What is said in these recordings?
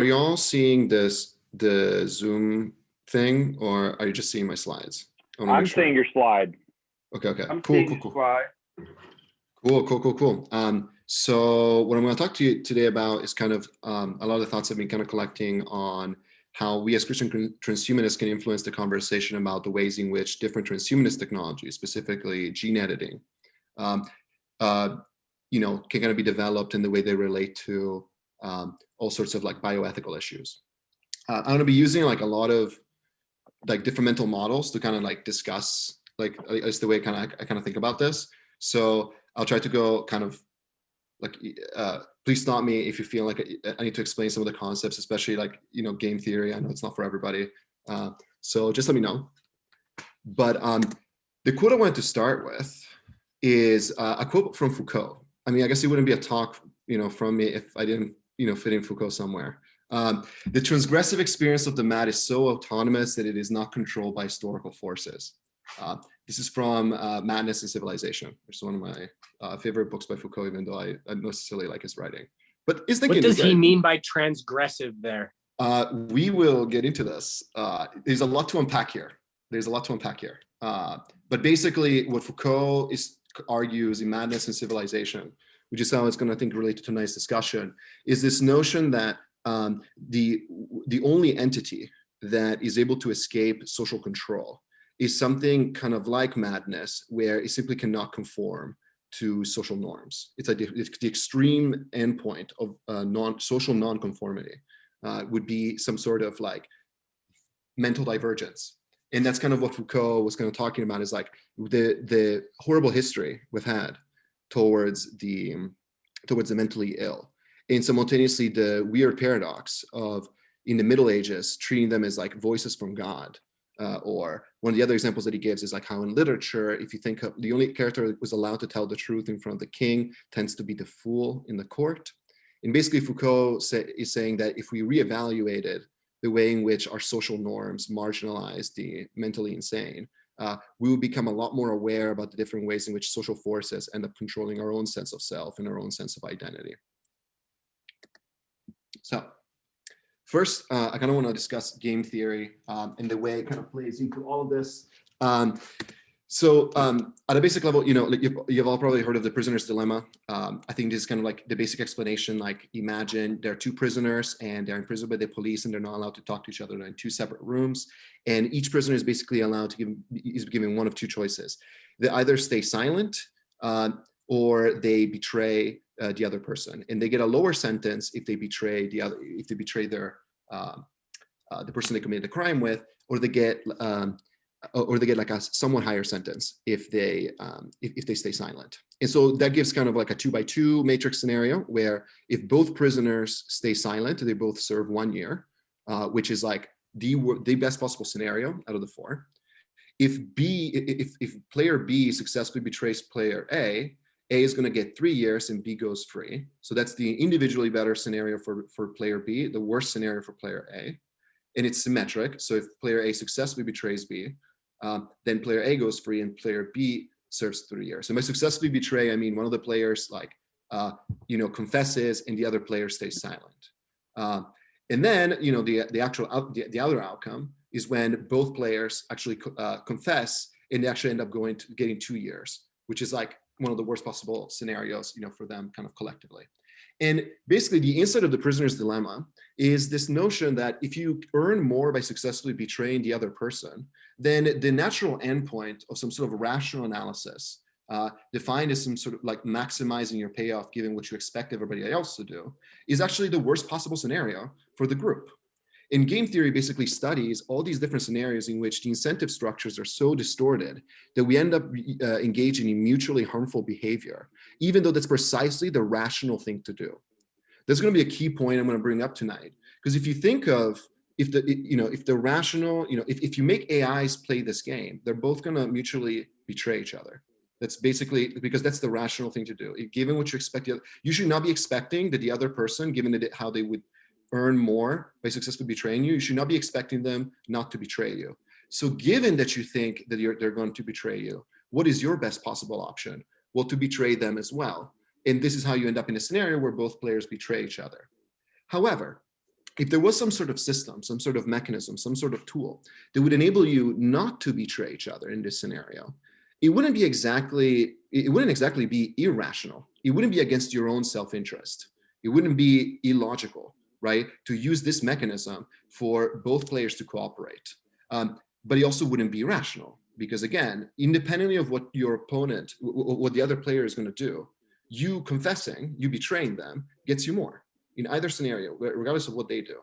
you all seeing the Zoom thing, or are you just seeing my slides? I'm seeing your slide. Okay, I'm cool, seeing cool. slide. Cool. So what I'm going to talk to you today about is kind of a lot of the thoughts I've been kind of collecting on how we as Christian transhumanists can influence the conversation about the ways in which different transhumanist technologies, specifically gene editing, can kind of be developed in the way they relate to all sorts of like bioethical issues. I'm going to be using like a lot of like different mental models to kind of like discuss like it's the way I kind of think about this. So I'll try to go kind of like, please stop me if you feel like I need to explain some of the concepts, especially like, game theory. I know it's not for everybody. So just let me know. But the quote I wanted to start with is a quote from Foucault. I mean, I guess it wouldn't be a talk, from me if I didn't, fit in Foucault somewhere. The transgressive experience of the mad is so autonomous that it is not controlled by historical forces. This is from Madness and Civilization, which is one of my favorite books by Foucault, even though I don't necessarily like his writing. But his thinking what does is he mean by transgressive there? We will get into this. There's a lot to unpack here. But basically, what Foucault argues in Madness and Civilization, which is how it's going to, I think, relate to tonight's discussion, is this notion that the only entity that is able to escape social control is something kind of like madness, where it simply cannot conform to social norms. It's the extreme endpoint of social non-conformity would be some sort of like mental divergence. And that's kind of what Foucault was kind of talking about, is like the horrible history we've had towards the mentally ill, and simultaneously the weird paradox of, in the Middle Ages, treating them as like voices from God. Or one of the other examples that he gives is like how in literature, if you think of the only character that was allowed to tell the truth in front of the king tends to be the fool in the court. And basically Foucault is saying that if we reevaluated the way in which our social norms marginalize the mentally insane, we would become a lot more aware about the different ways in which social forces end up controlling our own sense of self and our own sense of identity. So first, I kind of want to discuss game theory and the way it kind of plays into all of this. So at a basic level, you've all probably heard of the prisoner's dilemma. I think this is kind of like the basic explanation. Like, imagine there are two prisoners and they're imprisoned by the police and they're not allowed to talk to each other. They're in two separate rooms, and each prisoner is basically allowed to is given one of two choices. They either stay silent or they betray the other person, and they get a lower sentence if they betray the person they committed the crime with, or they get like a somewhat higher sentence if they stay silent. And so that gives kind of like a 2x2 matrix scenario, where if both prisoners stay silent, they both serve 1 year, which is like the best possible scenario out of the four. If player B successfully betrays player A is going to get 3 years and B goes free. So that's the individually better scenario for player B, the worst scenario for player A. And it's symmetric. So if player A successfully betrays B, then player A goes free and player B serves 3 years. And by successfully betray, I mean one of the players confesses and the other player stays silent. And then the other outcome is when both players actually confess and they actually end up getting 2 years, which is like one of the worst possible scenarios, for them kind of collectively. And basically the insight of the prisoner's dilemma is this notion that if you earn more by successfully betraying the other person, then the natural endpoint of some sort of rational analysis, defined as some sort of like maximizing your payoff given what you expect everybody else to do, is actually the worst possible scenario for the group. And game theory basically studies all these different scenarios in which the incentive structures are so distorted that we end up engaging in mutually harmful behavior, even though that's precisely the rational thing to do. That's going to be a key point I'm going to bring up tonight, because if you think of if you make AIs play this game, they're both going to mutually betray each other. That's basically because that's the rational thing to do. Given what you expect, you should not be expecting that the other person, given how they would earn more by successfully betraying you, you should not be expecting them not to betray you. So given that you think that they're going to betray you, what is your best possible option? Well, to betray them as well. And this is how you end up in a scenario where both players betray each other. However, if there was some sort of system, some sort of mechanism, some sort of tool that would enable you not to betray each other in this scenario, it wouldn't exactly be irrational. It wouldn't be against your own self-interest. It wouldn't be illogical, right, to use this mechanism for both players to cooperate. But it also wouldn't be rational, because again, independently of what your opponent, what the other player is going to do, you confessing, you betraying them gets you more in either scenario, regardless of what they do.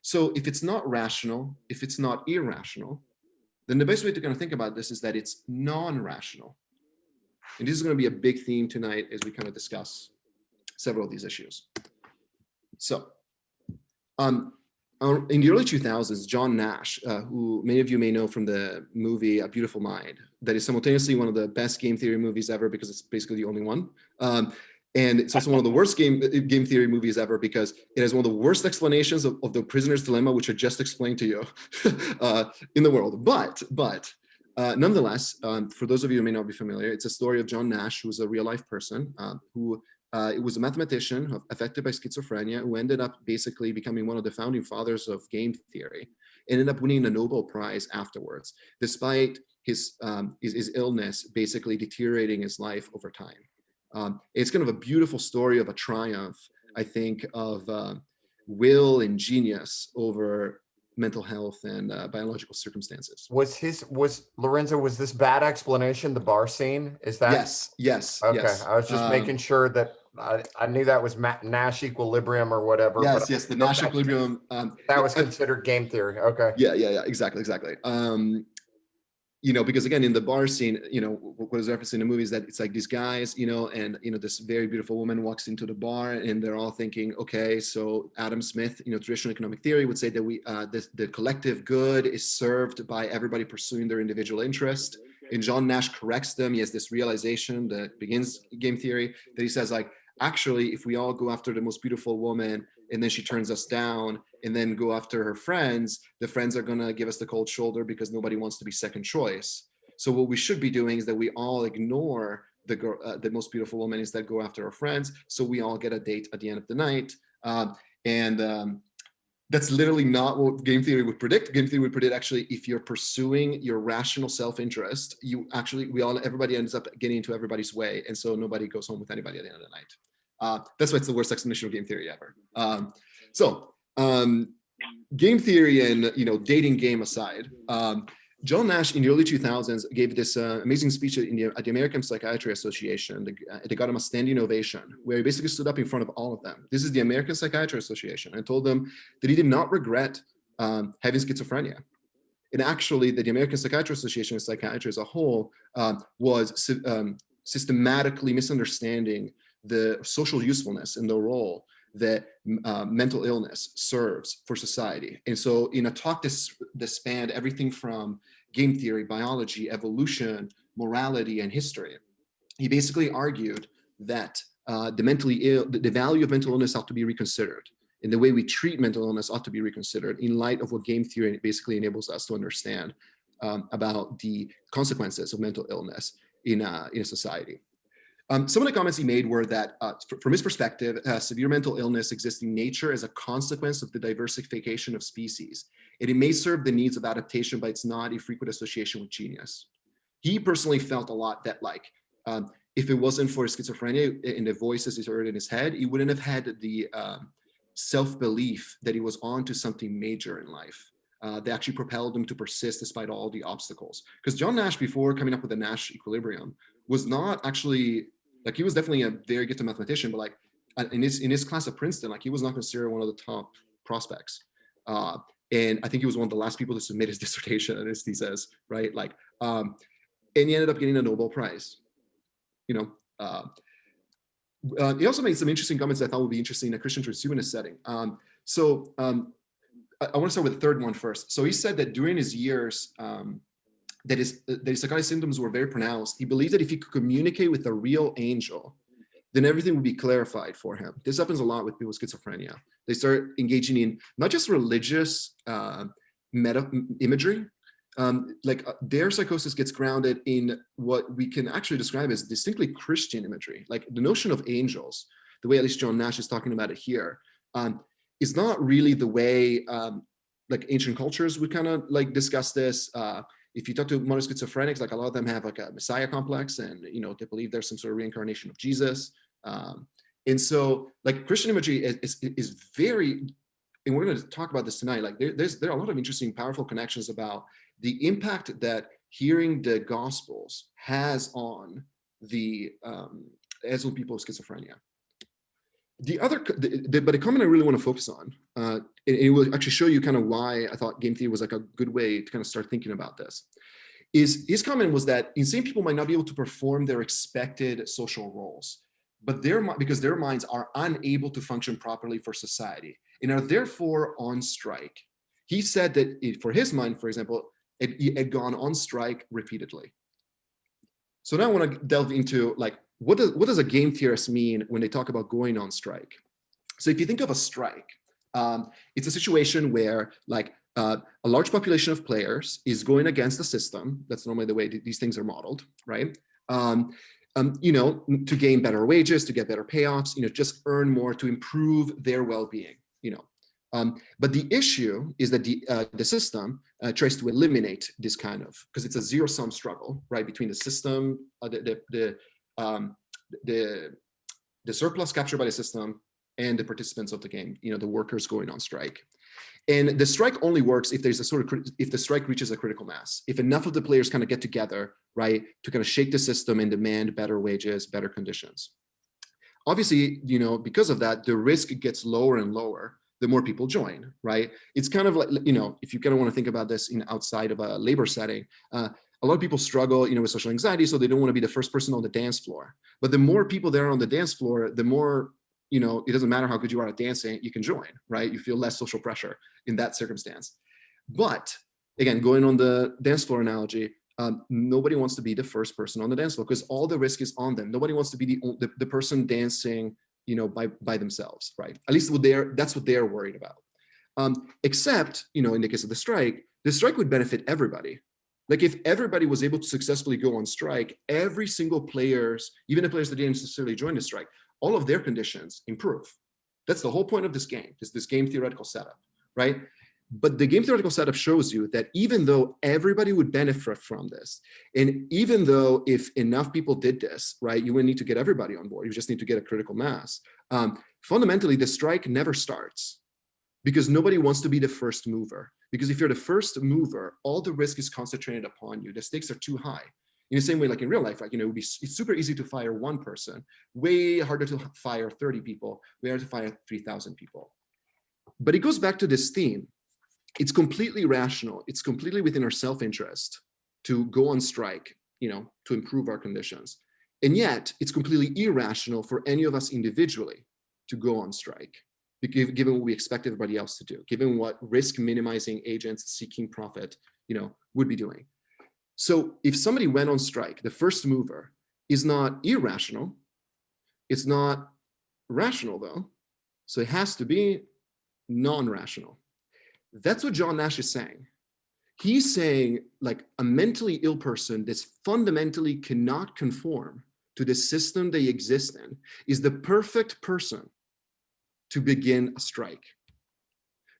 So if it's not rational, if it's not irrational, then the best way to kind of think about this is that it's non-rational. And this is going to be a big theme tonight as we kind of discuss several of these issues. So in the early 2000s, John Nash, who many of you may know from the movie A Beautiful Mind, that is simultaneously one of the best game theory movies ever because it's basically the only one. And it's also one of the worst game theory movies ever because it has one of the worst explanations of the prisoner's dilemma, which I just explained to you in the world. But nonetheless, for those of you who may not be familiar, it's a story of John Nash, who was a real life person who was a mathematician affected by schizophrenia who ended up basically becoming one of the founding fathers of game theory, ended up winning a Nobel Prize afterwards, despite his illness basically deteriorating his life over time. It's kind of a beautiful story of a triumph, I think, of will and genius over mental health and biological circumstances. Was Lorenzo, was this bad explanation, the bar scene? Is that? Yes. Okay, yes. I was just making sure that I knew that was Nash equilibrium or whatever. Yes, the Nash equilibrium. That was considered game theory. Okay. Yeah, exactly. Because again, in the bar scene, what is referenced in the movie is that it's like these guys, and this very beautiful woman walks into the bar and they're all thinking, okay, so Adam Smith, traditional economic theory would say that the collective good is served by everybody pursuing their individual interest. And John Nash corrects them. He has this realization that begins game theory that he says, like, actually, if we all go after the most beautiful woman and then she turns us down and then go after her friends, the friends are going to give us the cold shoulder because nobody wants to be second choice. So what we should be doing is that we all ignore the girl, the most beautiful woman, instead go after our friends. So we all get a date at the end of the night. That's literally not what game theory would predict. Game theory would predict, actually, if you're pursuing your rational self-interest, everybody ends up getting into everybody's way. And so nobody goes home with anybody at the end of the night. That's why it's the worst explanation of game theory ever. Game theory and, dating game aside, John Nash in the early 2000s gave this amazing speech at the American Psychiatry Association. They got him a standing ovation where he basically stood up in front of all of them. This is the American Psychiatry Association, and told them that he did not regret having schizophrenia. And actually, that the American Psychiatry Association and psychiatry as a whole was systematically misunderstanding the social usefulness and the role that mental illness serves for society. And so in a talk that spanned everything from game theory, biology, evolution, morality, and history, he basically argued that the value of mental illness ought to be reconsidered, and the way we treat mental illness ought to be reconsidered in light of what game theory basically enables us to understand about the consequences of mental illness in a society. Some of the comments he made were that, from his perspective, severe mental illness exists in nature as a consequence of the diversification of species, and it may serve the needs of adaptation, but it's not a frequent association with genius. He personally felt a lot that, if it wasn't for schizophrenia and the voices he heard in his head, he wouldn't have had the self-belief that he was on to something major in life. That actually propelled him to persist despite all the obstacles. Because John Nash, before coming up with the Nash equilibrium, was not actually, he was definitely a very gifted mathematician, but in his class at Princeton, he was not considered one of the top prospects. And I think he was one of the last people to submit his dissertation and his thesis, right? And he ended up getting a Nobel Prize. He also made some interesting comments that I thought would be interesting in a Christian Transhumanist setting. I want to start with the third one first. So he said that during his years, that his psychotic symptoms were very pronounced. He believed that if he could communicate with a real angel, then everything would be clarified for him. This happens a lot with people with schizophrenia. They start engaging in not just religious meta imagery, their psychosis gets grounded in what we can actually describe as distinctly Christian imagery. The notion of angels, the way at least John Nash is talking about it here, is not really the way like ancient cultures would kind of like discuss this. If you talk to modern schizophrenics, like a lot of them have like a messiah complex, and they believe there's some sort of reincarnation of Jesus. And so like Christian imagery is very, and we're going to talk about this tonight. Like there are a lot of interesting, powerful connections about the impact that hearing the Gospels has on people with schizophrenia. But the comment I really want to focus on, it will actually show you kind of why I thought game theory was like a good way to kind of start thinking about this, is his comment was that insane people might not be able to perform their expected social roles, but because their minds are unable to function properly for society and are therefore on strike. He said that for his mind, for example, it had gone on strike repeatedly. So now I want to delve into like, what does a game theorist mean when they talk about going on strike? So if you think of a strike, it's a situation where like a large population of players is going against the system. That's normally the way these things are modeled, right? To gain better wages, to get better payoffs, just earn more, to improve their well-being, But the issue is that the system tries to eliminate this kind of, because it's a zero-sum struggle, right, between the system, the surplus captured by the system and the participants of the game, the workers going on strike. And the strike only works if there's if the strike reaches a critical mass, if enough of the players kind of get together, right, to kind of shake the system and demand better wages, better conditions. Obviously, because of that, the risk gets lower and lower the more people join, right? It's kind of like, if you kind of want to think about this in outside of a labor setting, a lot of people struggle, with social anxiety, so they don't want to be the first person on the dance floor. But the more people there on the dance floor, the more, it doesn't matter how good you are at dancing, you can join, right? You feel less social pressure in that circumstance. But again, going on the dance floor analogy, nobody wants to be the first person on the dance floor because all the risk is on them. Nobody wants to be the person dancing, by themselves, right? At least that's what they're worried about. Except, in the case of the strike would benefit everybody. Like if everybody was able to successfully go on strike, every single players, even the players that didn't necessarily join the strike, all of their conditions improve. That's the whole point of this game, is this game theoretical setup, right? But the game theoretical setup shows you that even though everybody would benefit from this, and even though if enough people did this, right, you wouldn't need to get everybody on board, you just need to get a critical mass. Fundamentally, the strike never starts because nobody wants to be the first mover. Because if you're the first mover, all the risk is concentrated upon you. The stakes are too high. In the same way, like in real life, like, it's super easy to fire one person, way harder to fire 30 people, way harder to fire 3,000 people. But it goes back to this theme. It's completely rational. It's completely within our self-interest to go on strike, to improve our conditions. And yet it's completely irrational for any of us individually to go on strike, given what we expect everybody else to do, given what risk minimizing agents seeking profit, would be doing. So if somebody went on strike, the first mover is not irrational. It's not rational though. So it has to be non-rational. That's what John Nash is saying. He's saying like a mentally ill person that fundamentally cannot conform to the system they exist in is the perfect person to begin a strike.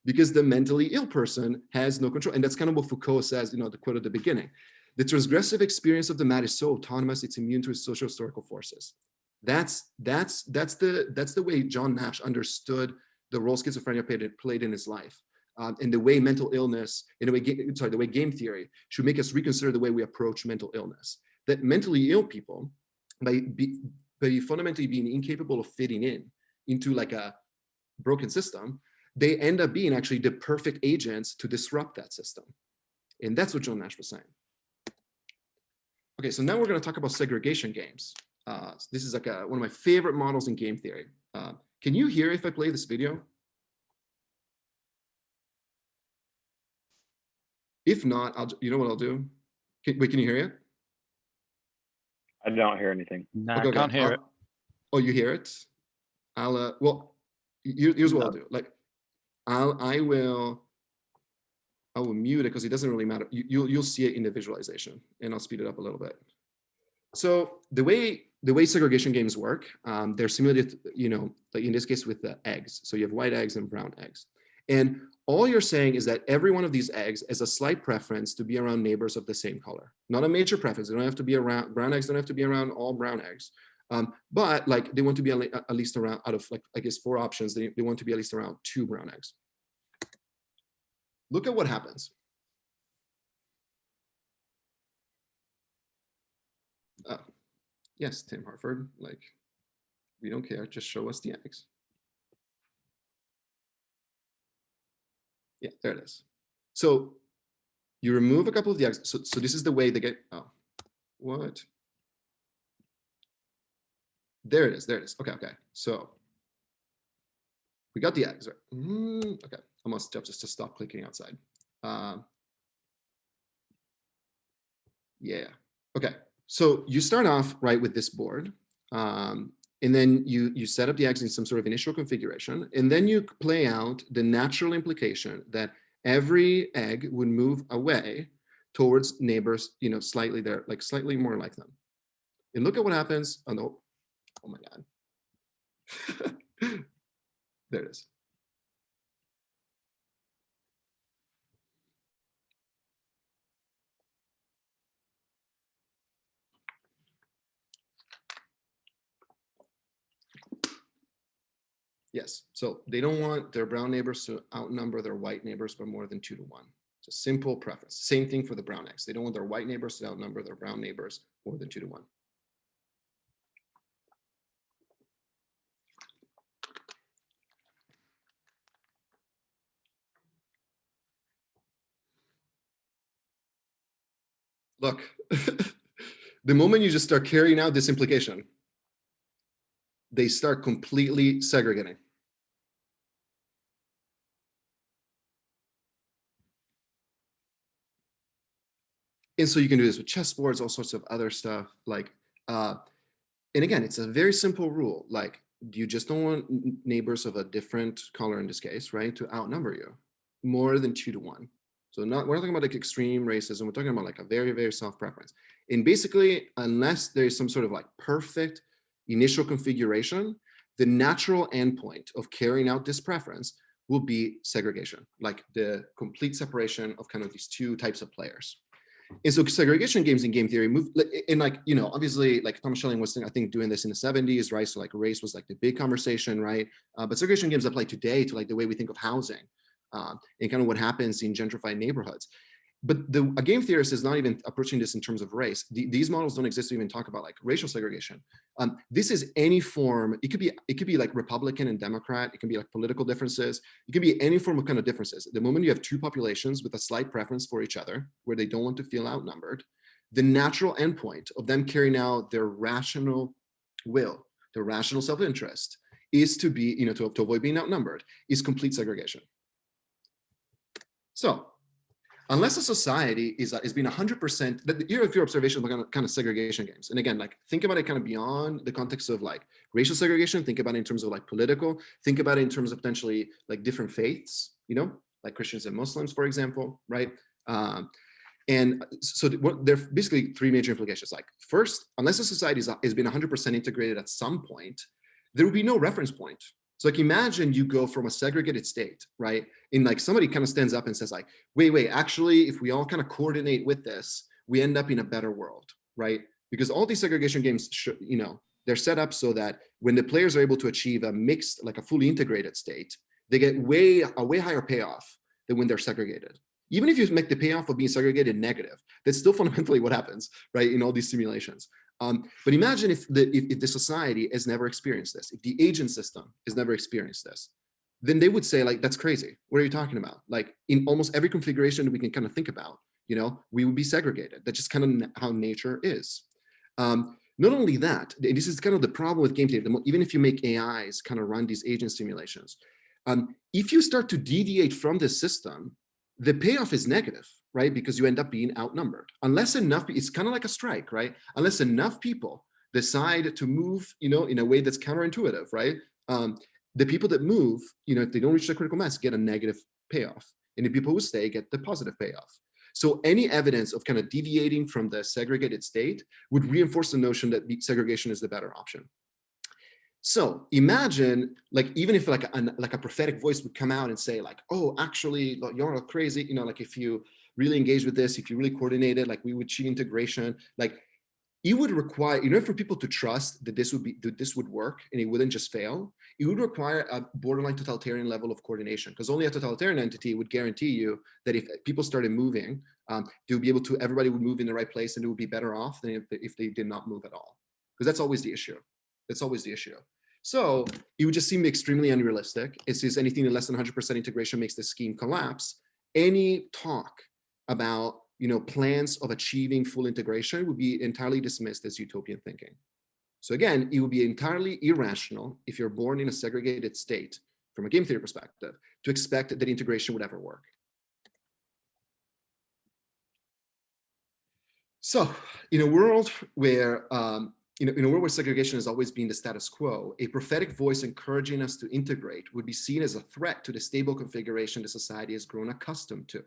Because the mentally ill person has no control. And that's kind of what Foucault says, the quote at the beginning. The transgressive experience of the mad is so autonomous, it's immune to its social historical forces. That's the way John Nash understood the role schizophrenia played in his life. And the way mental illness, the way game theory should make us reconsider the way we approach mental illness. That mentally ill people, by fundamentally being incapable of fitting into like a broken system, they end up being actually the perfect agents to disrupt that system. And that's what John Nash was saying. Okay, so now we're going to talk about segregation games. This is like one of my favorite models in game theory. Can you hear if I play this video? If not, you know what I'll do? Wait, can you hear it? I don't hear anything. No, Okay, I can't hear it. Oh, you hear it? Here's what I'll do. Like, I will mute it because it doesn't really matter. You'll see it in the visualization, and I'll speed it up a little bit. So the way segregation games work, they're simulated, like in this case with the eggs. So you have white eggs and brown eggs. And all you're saying is that every one of these eggs has a slight preference to be around neighbors of the same color. Not a major preference. They don't have to be around, brown eggs don't have to be around all brown eggs. But like they want to be at least around, out of like, I guess 4 options, they want to be at least around 2 brown eggs. Look at what happens. Yes, Tim Harford, like, we don't care, just show us the eggs. Yeah, there it is. So you remove a couple of the eggs. So this is the way they get, oh, what? There it is, there it is. Okay, okay. So we got the eggs, right? Okay, I must just to stop clicking outside. Yeah, okay. So you start off right with this board, and then you set up the eggs in some sort of initial configuration, and then you play out the natural implication that every egg would move away towards neighbors, slightly there, like slightly more like them. And look at what happens. Oh no, oh my God. There it is. Yes, so they don't want their brown neighbors to outnumber their white neighbors by more than 2 to 1. It's a simple preference. Same thing for the brown eggs. They don't want their white neighbors to outnumber their brown neighbors more than 2 to 1. Look, the moment you just start carrying out this implication, they start completely segregating. And so you can do this with chessboards, all sorts of other stuff. Like, and again, it's a very simple rule. Like, you just don't want neighbors of a different color in this case, right, to outnumber you more than 2 to 1. So we're not talking about like extreme racism. We're talking about like a very, very soft preference. And basically, unless there's some sort of like perfect initial configuration, the natural endpoint of carrying out this preference will be segregation, like the complete separation of kind of these 2 types of players. And so segregation games in game theory move in, like, obviously like Thomas Schelling was, I think, doing this in the 70s, right? So like race was like the big conversation, right? But segregation games apply today to like the way we think of housing and kind of what happens in gentrified neighborhoods. But a game theorist is not even approaching this in terms of race. These models don't exist to even talk about like racial segregation. This is any form. It could be like Republican and Democrat. It can be like political differences. It can be any form of kind of differences. The moment you have 2 populations with a slight preference for each other, where they don't want to feel outnumbered, the natural endpoint of them carrying out their rational will, their rational self-interest, is to be, to avoid being outnumbered, is complete segregation. So, unless a society is being 100%, here are a few observations about kind of segregation games. And again, like think about it kind of beyond the context of like racial segregation, think about it in terms of like political, think about it in terms of potentially like different faiths, like Christians and Muslims, for example, right? And so there are basically 3 major implications. Like first, unless a society is being 100% integrated at some point, there will be no reference point. So like imagine you go from a segregated state, right? And like somebody kind of stands up and says like, wait, actually, if we all kind of coordinate with this, we end up in a better world, right? Because all these segregation games, they're set up so that when the players are able to achieve a mixed, like a fully integrated state, they get a way higher payoff than when they're segregated. Even if you make the payoff of being segregated negative, that's still fundamentally what happens, right, in all these simulations. But imagine if the society has never experienced this, if the agent system has never experienced this, then they would say like, that's crazy. What are you talking about? Like in almost every configuration that we can kind of think about, we would be segregated. That's just kind of how nature is. Not only that, this is kind of the problem with game theory. Even if you make AIs kind of run these agent simulations, if you start to deviate from the system, the payoff is negative, right? Because you end up being outnumbered. Unless enough, it's kind of like a strike, right? Unless enough people decide to move, in a way that's counterintuitive, right? The people that move, if they don't reach the critical mass, get a negative payoff. And the people who stay get the positive payoff. So any evidence of kind of deviating from the segregated state would reinforce the notion that segregation is the better option. So imagine, like, even if like a prophetic voice would come out and say like, oh, actually, you're all crazy, you know, like if you really engage with this, if you really coordinated, like we would achieve integration, like it would require, in order for people to trust that this would work and it wouldn't just fail, it would require a borderline totalitarian level of coordination, because only a totalitarian entity would guarantee you that if people started moving, they would be able to, everybody would move in the right place and it would be better off than if they did not move at all. Because that's always the issue. That's always the issue. So it would just seem extremely unrealistic. It says anything less than 100% integration makes the scheme collapse. Any talk about, you know, plans of achieving full integration would be entirely dismissed as utopian thinking. So again, it would be entirely irrational if you're born in a segregated state from a game theory perspective to expect that integration would ever work. So in a world where in a world where segregation has always been the status quo, a prophetic voice encouraging us to integrate would be seen as a threat to the stable configuration the society has grown accustomed to.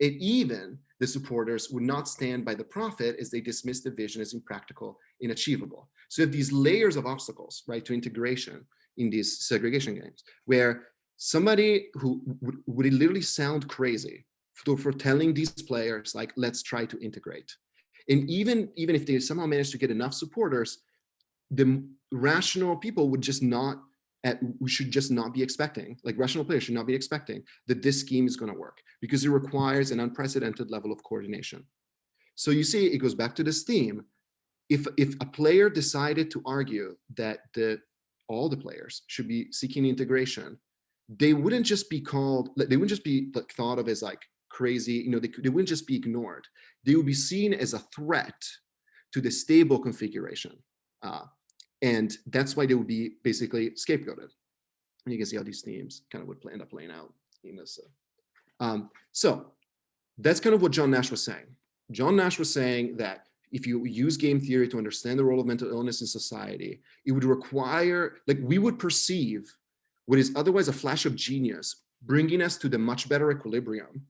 And even the supporters would not stand by the prophet as they dismiss the vision as impractical, inachievable. So you have these layers of obstacles, right, to integration in these segregation games, where somebody who would it literally sound crazy for telling these players, like, let's try to integrate. And even if they somehow manage to get enough supporters, the rational people would just not, we should just not be expecting, like rational players should not be expecting that this scheme is going to work, because it requires an unprecedented level of coordination. So you see, it goes back to this theme. If a player decided to argue that all the players should be seeking integration, they wouldn't just be called, they wouldn't just be thought of as like crazy, you know, they wouldn't just be ignored. They would be seen as a threat to the stable configuration. And that's why they would be basically scapegoated. And you can see how these themes kind of would end up playing out in this. So that's kind of what John Nash was saying. John Nash was saying that if you use game theory to understand the role of mental illness in society, it would require, like, we would perceive what is otherwise a flash of genius, bringing us to the much better equilibrium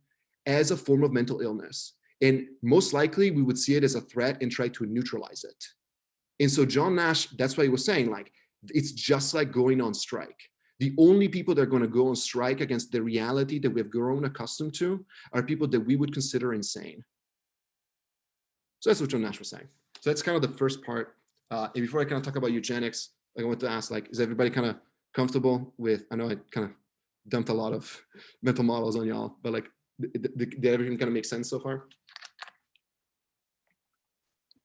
as a form of mental illness. And most likely we would see it as a threat and try to neutralize it. And so John Nash, that's why he was saying, like, it's just like going on strike. The only people that are going to go on strike against the reality that we've grown accustomed to are people that we would consider insane. So that's what John Nash was saying. So that's kind of the first part. And before I kind of talk about eugenics, I want to ask, like, is everybody kind of comfortable with, I know I kind of dumped a lot of mental models on y'all, but like, did everything kind of make sense so far?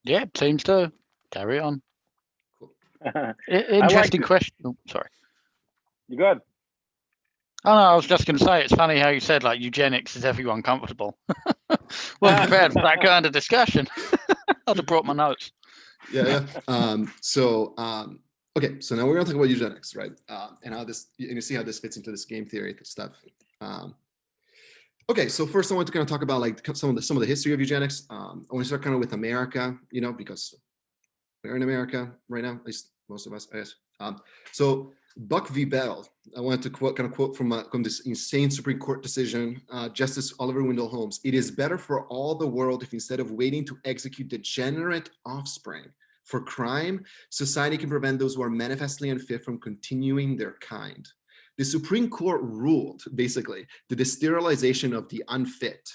Yeah, seems to. Carry on. Cool. Interesting question. Oh, sorry. You good? Oh, no, I was just going to say, it's funny how you said, like, eugenics is everyone comfortable. Well, prepared for that kind of discussion. I'd have brought my notes. Yeah. Okay, so now we're going to talk about eugenics, right? And how this, and you see how this fits into this game theory stuff. Okay, so first I want to kind of talk about like some of the history of eugenics. I want to start kind of with America, you know, because we're in America right now, at least most of us, I guess. So Buck v. Bell, I wanted to quote from this insane Supreme Court decision, Justice Oliver Wendell Holmes. "It is better for all the world if instead of waiting to execute degenerate offspring for crime, society can prevent those who are manifestly unfit from continuing their kind." The Supreme Court ruled basically that the sterilization of the unfit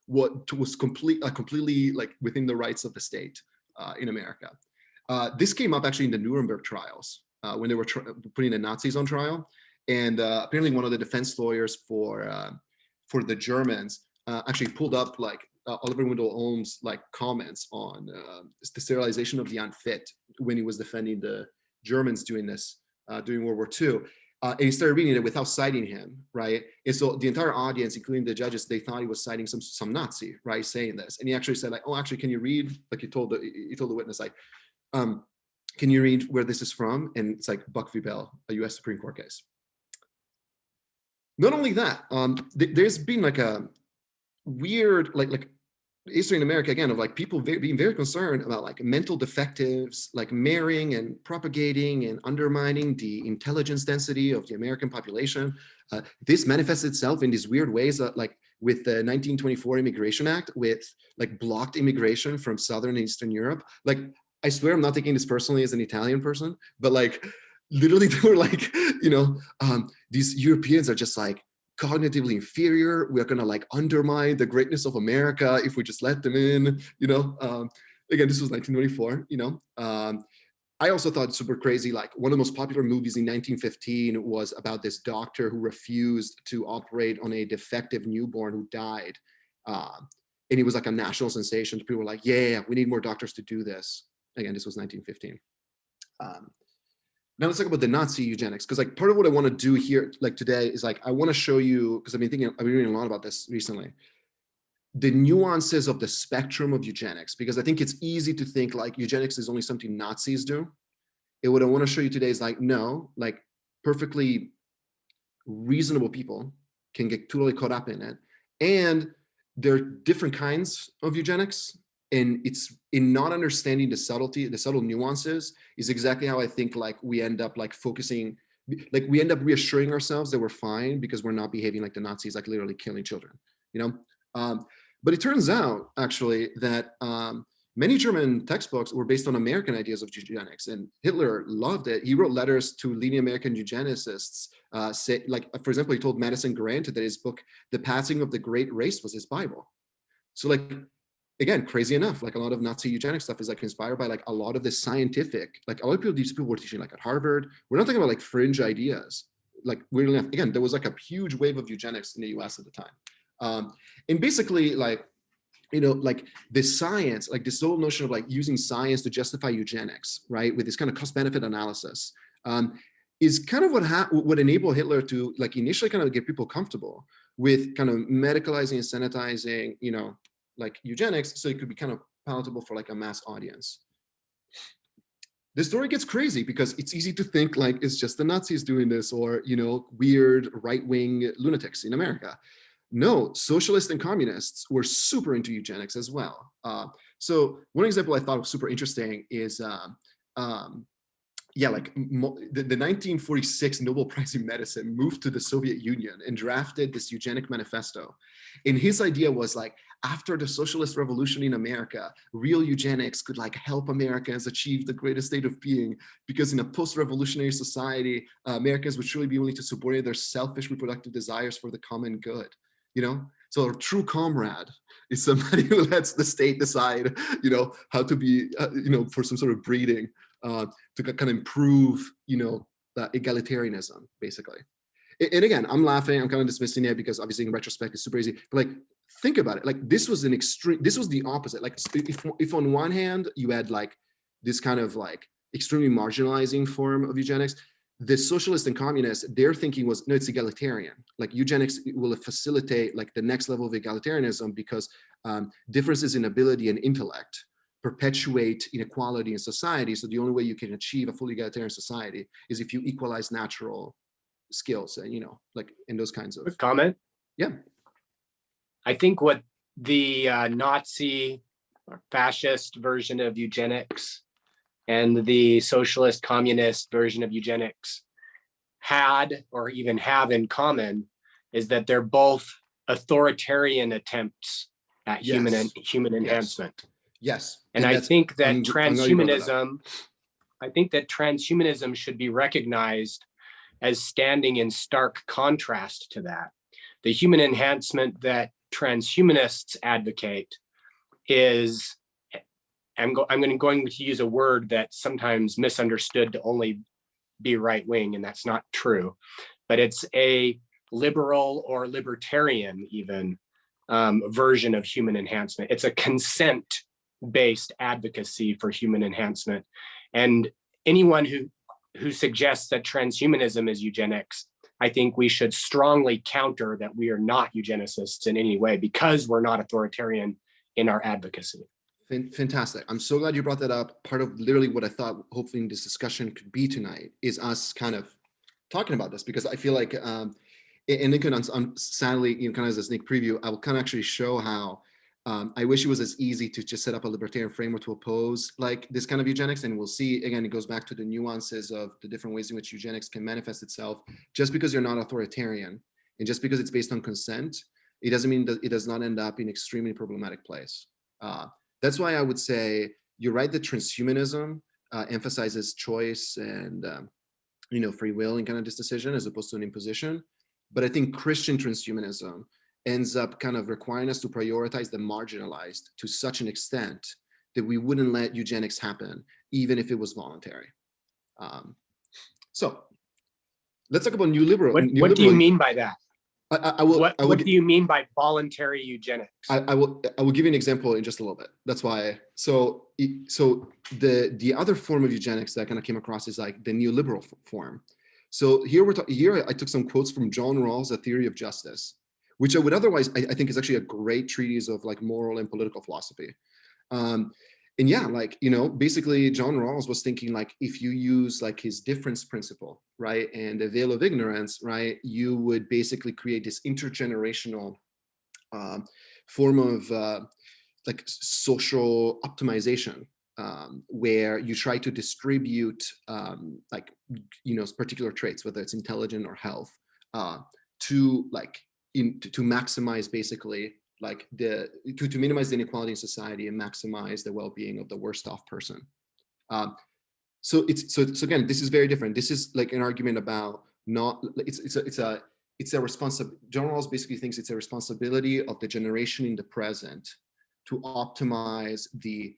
was completely like within the rights of the state in America. This came up actually in the Nuremberg trials when they were putting the Nazis on trial, and apparently one of the defense lawyers for the Germans actually pulled up like Oliver Wendell Holmes' like comments on the sterilization of the unfit when he was defending the Germans doing this during World War II. And he started reading it without citing him, right? And so the entire audience, including the judges, they thought he was citing some Nazi, right, saying this. And he actually said, like, "Oh, actually, can you read?" Like he told the witness, like, "Can you read where this is from?" And it's like Buck v. Bell, a U.S. Supreme Court case. Not only that, there's been like a weird like history in America again of like people being very concerned about like mental defectives, like marrying and propagating and undermining the intelligence density of the American population. This manifests itself in these weird ways that like with the 1924 Immigration Act, with like blocked immigration from Southern and Eastern Europe. Like, I swear I'm not taking this personally as an Italian person, but like literally they were like, these Europeans are just like cognitively inferior. We're gonna like undermine the greatness of America if we just let them in, Again, this was 1924, I also thought super crazy, like one of the most popular movies in 1915 was about this doctor who refused to operate on a defective newborn who died. And it was like a national sensation. People were like, yeah, we need more doctors to do this. Again, this was 1915. Now let's talk about the Nazi eugenics, because like part of what I want to do here, like today, is like I want to show you, because I've been reading a lot about this recently, the nuances of the spectrum of eugenics, because I think it's easy to think like eugenics is only something Nazis do. And what I want to show you today is like, no, like perfectly reasonable people can get totally caught up in it. And there are different kinds of eugenics. And it's in not understanding the subtlety, the subtle nuances is exactly how I think like we end up like focusing, like we end up reassuring ourselves that we're fine because we're not behaving like the Nazis, like literally killing children, But it turns out actually that many German textbooks were based on American ideas of eugenics, and Hitler loved it. He wrote letters to leading American eugenicists, for example, he told Madison Grant that his book, The Passing of the Great Race, was his Bible. So like, again, crazy enough, like a lot of Nazi eugenics stuff is like inspired by like a lot of this scientific, like a lot of these people were teaching like at Harvard. We're not talking about like fringe ideas. Like weirdly enough, again, there was like a huge wave of eugenics in the US at the time. And basically like, like this science, like this whole notion of like using science to justify eugenics, right? With this kind of cost benefit analysis is kind of what enabled Hitler to like initially kind of get people comfortable with kind of medicalizing and sanitizing, like eugenics, so it could be kind of palatable for like a mass audience. The story gets crazy because it's easy to think like it's just the Nazis doing this or, weird right-wing lunatics in America. No, socialists and communists were super into eugenics as well. So one example I thought was super interesting is, the 1946 Nobel Prize in Medicine moved to the Soviet Union and drafted this eugenic manifesto. And his idea was like, after the socialist revolution in America, real eugenics could like help Americans achieve the greatest state of being, because in a post-revolutionary society, Americans would truly be willing to subordinate their selfish reproductive desires for the common good. So a true comrade is somebody who lets the state decide, how to be, for some sort of breeding to kind of improve, egalitarianism, basically. And again, I'm laughing, I'm kind of dismissing it because obviously in retrospect it's super easy, but like, think about it. Like this was the opposite. Like if on one hand you had like this kind of like extremely marginalizing form of eugenics, the socialists and communists, their thinking was, no, it's egalitarian. Like eugenics will facilitate like the next level of egalitarianism because differences in ability and intellect perpetuate inequality in society. So the only way you can achieve a fully egalitarian society is if you equalize natural skills and, like in those kinds of. Quick comment. Yeah. I think what the Nazi or fascist version of eugenics and the socialist communist version of eugenics had or even have in common is that they're both authoritarian attempts at human enhancement. Yes. And I think that transhumanism should be recognized as standing in stark contrast to that. The human enhancement that transhumanists advocate is, I'm going to use a word that's sometimes misunderstood to only be right-wing, and that's not true, but it's a liberal or libertarian even version of human enhancement. It's a consent-based advocacy for human enhancement. And anyone who suggests that transhumanism is eugenics, I think we should strongly counter that we are not eugenicists in any way because we're not authoritarian in our advocacy. Fantastic. I'm so glad you brought that up. Part of literally what I thought hopefully this discussion could be tonight is us kind of talking about this, because I feel like, and then sadly, kind of as a sneak preview, I will kind of actually show how I wish it was as easy to just set up a libertarian framework to oppose like this kind of eugenics. And we'll see, again, it goes back to the nuances of the different ways in which eugenics can manifest itself. Just because you're not authoritarian and just because it's based on consent it doesn't mean that it does not end up in extremely problematic place. That's why I would say you're right that transhumanism emphasizes choice and free will and kind of this decision as opposed to an imposition. But I think Christian transhumanism ends up kind of requiring us to prioritize the marginalized to such an extent that we wouldn't let eugenics happen, even if it was voluntary. So let's talk about new liberal. What do you mean by that? I will. What do you mean by voluntary eugenics? I will give you an example in just a little bit. That's why. So the other form of eugenics that I kind of came across is like the neoliberal form. So here I took some quotes from John Rawls' A Theory of Justice, which I would otherwise I think is actually a great treatise of like moral and political philosophy. And yeah, like, basically John Rawls was thinking like, if you use like his difference principle, right, and the veil of ignorance, right, you would basically create this intergenerational form of like social optimization, where you try to distribute like, particular traits, whether it's intelligence or health, to maximize basically like to minimize the inequality in society and maximize the well-being of the worst off person. So again, this is very different. This is like an argument about it's a responsibility. John Rawls basically thinks it's a responsibility of the generation in the present to optimize the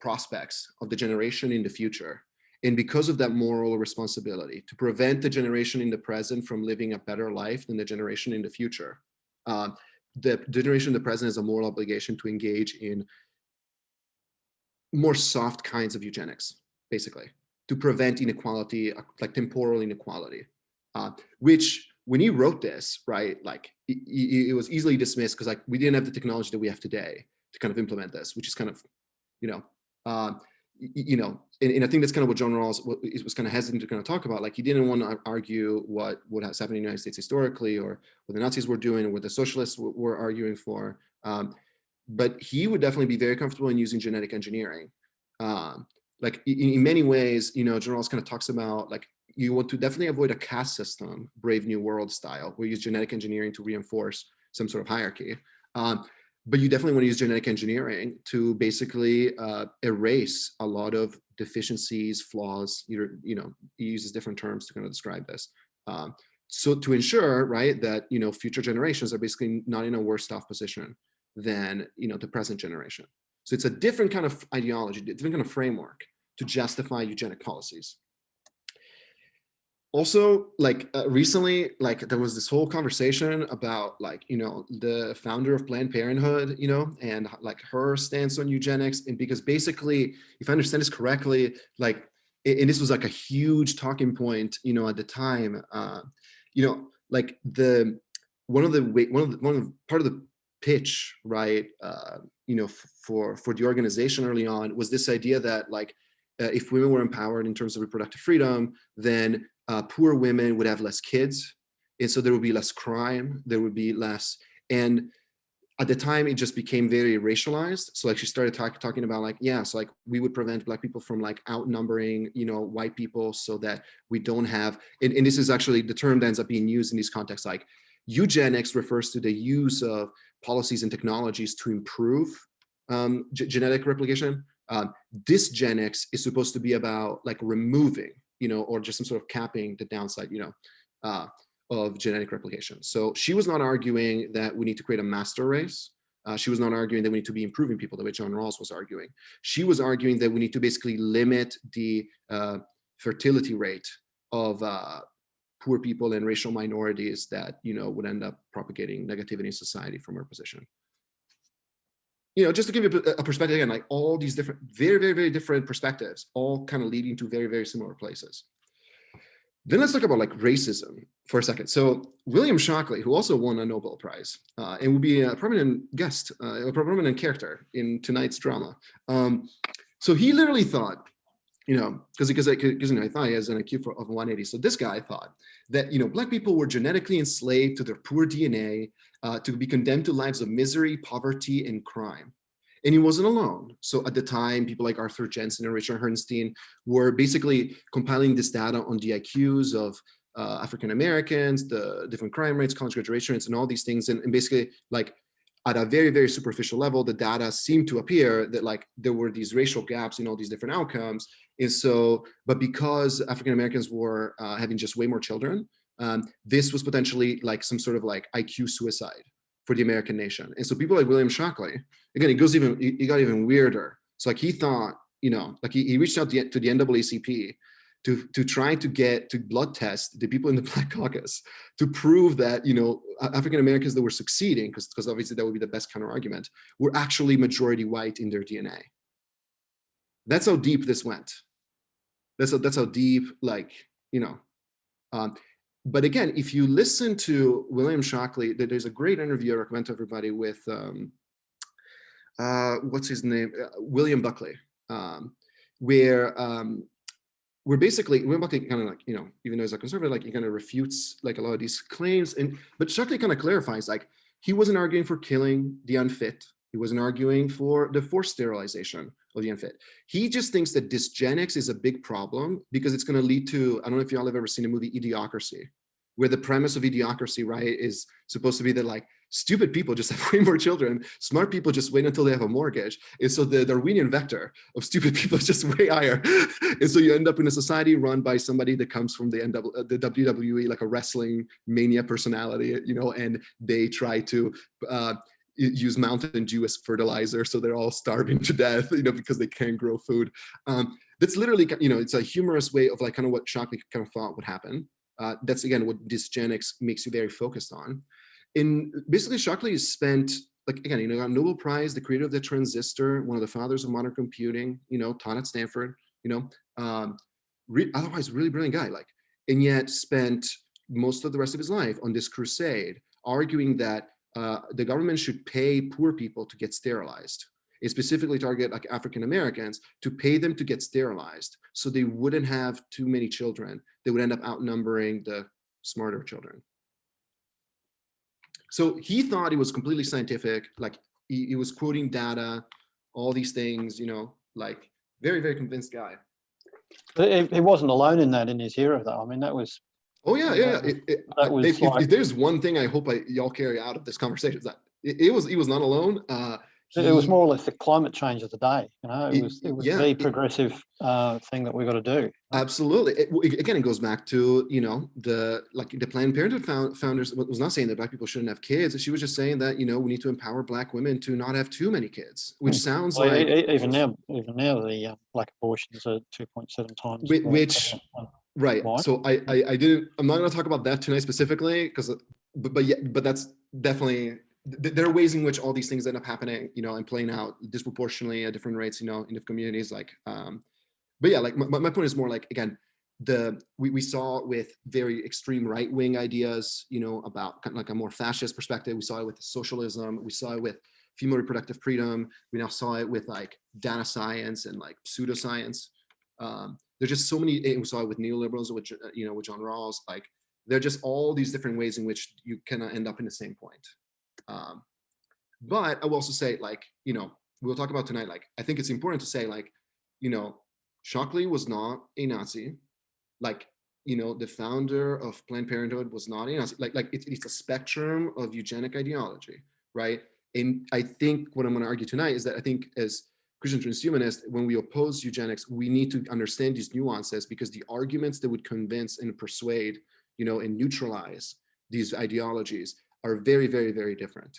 prospects of the generation in the future. And because of that moral responsibility to prevent the generation in the present from living a better life than the generation in the future, the generation in the present has a moral obligation to engage in more soft kinds of eugenics, basically, to prevent inequality, like temporal inequality, which when he wrote this, right, like it was easily dismissed because like we didn't have the technology that we have today to kind of implement this, which is kind of, and I think that's kind of what John Rawls was kind of hesitant to kind of talk about. Like he didn't want to argue what has happened in the United States historically, or what the Nazis were doing, or what the socialists were arguing for. But he would definitely be very comfortable in using genetic engineering. Like in many ways, John Rawls kind of talks about like you want to definitely avoid a caste system, Brave New World style, where you use genetic engineering to reinforce some sort of hierarchy. But you definitely want to use genetic engineering to basically erase a lot of deficiencies, flaws. He uses different terms to kind of describe this. So to ensure, right, that future generations are basically not in a worse off position than the present generation. So it's a different kind of ideology, different kind of framework to justify eugenic policies. Also, like recently, like there was this whole conversation about like, the founder of Planned Parenthood, and like her stance on eugenics. And because basically, if I understand this correctly, like, and this was like a huge talking point, at the time, like part of the pitch, right, for the organization early on was this idea that like, if women were empowered in terms of reproductive freedom, then poor women would have less kids, and so there would be less crime, there would be less. And at the time, it just became very racialized. So like she started talking about like, yeah, so like we would prevent Black people from like outnumbering, white people, so that we don't have. And this is actually the term that ends up being used in these contexts. Like eugenics refers to the use of policies and technologies to improve genetic replication. Dysgenics is supposed to be about like removing, or just some sort of capping the downside, of genetic replication. So she was not arguing that we need to create a master race. She was not arguing that we need to be improving people the way John Rawls was arguing. She was arguing that we need to basically limit the fertility rate of poor people and racial minorities that, would end up propagating negativity in society from her position. Just to give you a perspective, again, like all these different, very, very, very different perspectives, all kind of leading to very, very similar places. Then let's talk about like racism for a second. So William Shockley, who also won a Nobel Prize and will be a prominent guest, a prominent character in tonight's drama. So he literally thought, because I thought he has an IQ of 180. So this guy thought that, Black people were genetically enslaved to their poor DNA, to be condemned to lives of misery, poverty, and crime. And he wasn't alone. So at the time, people like Arthur Jensen and Richard Herrnstein were basically compiling this data on the IQs of African Americans, the different crime rates, college graduation rates, and all these things. And basically, like, at a very, very superficial level, the data seemed to appear that like there were these racial gaps in all these different outcomes. And so, but because African Americans were having just way more children, this was potentially like some sort of like IQ suicide for the American nation. And so people like William Shockley, again, it got even weirder. So like he thought, you know, like he reached out to the NAACP to try to get to blood test the people in the Black Caucus to prove that, you know, African Americans that were succeeding, because obviously that would be the best counter argument, were actually majority white in their DNA. That's how deep this went. That's how deep, like, you know. But again, if you listen to William Shockley, there's a great interview I recommend to everybody with, what's his name? William Buckley, where basically William Buckley kind of like, you know, even though he's a conservative, like he kind of refutes like a lot of these claims. But Shockley kind of clarifies, like, he wasn't arguing for killing the unfit. He wasn't arguing for the forced sterilization of the unfit. He just thinks that dysgenics is a big problem because it's going to lead to, I don't know if y'all have ever seen the movie Idiocracy, where the premise of Idiocracy, right, is supposed to be that like stupid people just have way more children, smart people just wait until they have a mortgage. And so the Darwinian vector of stupid people is just way higher. And so you end up in a society run by somebody that comes from the WWE, like a wrestling mania personality, you know, and they try to use Mountain Dew as fertilizer. So they're all starving to death, you know, because they can't grow food. That's literally, you know, it's a humorous way of like kind of what Shockley kind of thought would happen. That's again what dysgenics makes you very focused on. And basically, Shockley spent, like, again, you know, got a Nobel Prize, the creator of the transistor, one of the fathers of modern computing, you know, taught at Stanford, you know, otherwise really brilliant guy, like, and yet spent most of the rest of his life on this crusade arguing that the government should pay poor people to get sterilized. It specifically target like African Americans to pay them to get sterilized so they wouldn't have too many children. They would end up outnumbering the smarter children. So he thought it was completely scientific, like he was quoting data, all these things, you know, like very, very convinced guy. He wasn't alone in that in his era, though. I mean, that was. Oh yeah, yeah. If there's one thing I hope y'all carry out of this conversation, is that it was not alone. It was more or less the climate change of the day. You know, it was the progressive thing that we got to do. Absolutely. Again, it goes back to, you know, the Planned Parenthood founders was not saying that Black people shouldn't have kids. She was just saying that, you know, we need to empower Black women to not have too many kids, which sounds like even now the Black abortions are 2.7 times. Which right. Why? So I'm not going to talk about that tonight specifically because, but that's definitely. There are ways in which all these things end up happening, you know, and playing out disproportionately at different rates, you know, in different communities. Like, but yeah, like my point is more like, again, we saw with very extreme right-wing ideas, you know, about kind of like a more fascist perspective. We saw it with socialism. We saw it with female reproductive freedom. We now saw it with like data science and like pseudoscience. There's just so many. We saw it with neoliberals, which you know, with John Rawls. Like, there are just all these different ways in which you kind of end up in the same point. But I will also say, like, you know, we'll talk about tonight, like, I think it's important to say, like, you know, Shockley was not a Nazi. Like, you know, the founder of Planned Parenthood was not a Nazi. Like it's a spectrum of eugenic ideology, right? And I think what I'm going to argue tonight is that I think as Christian Transhumanists, when we oppose eugenics, we need to understand these nuances because the arguments that would convince and persuade, you know, and neutralize these ideologies are very, very, very different.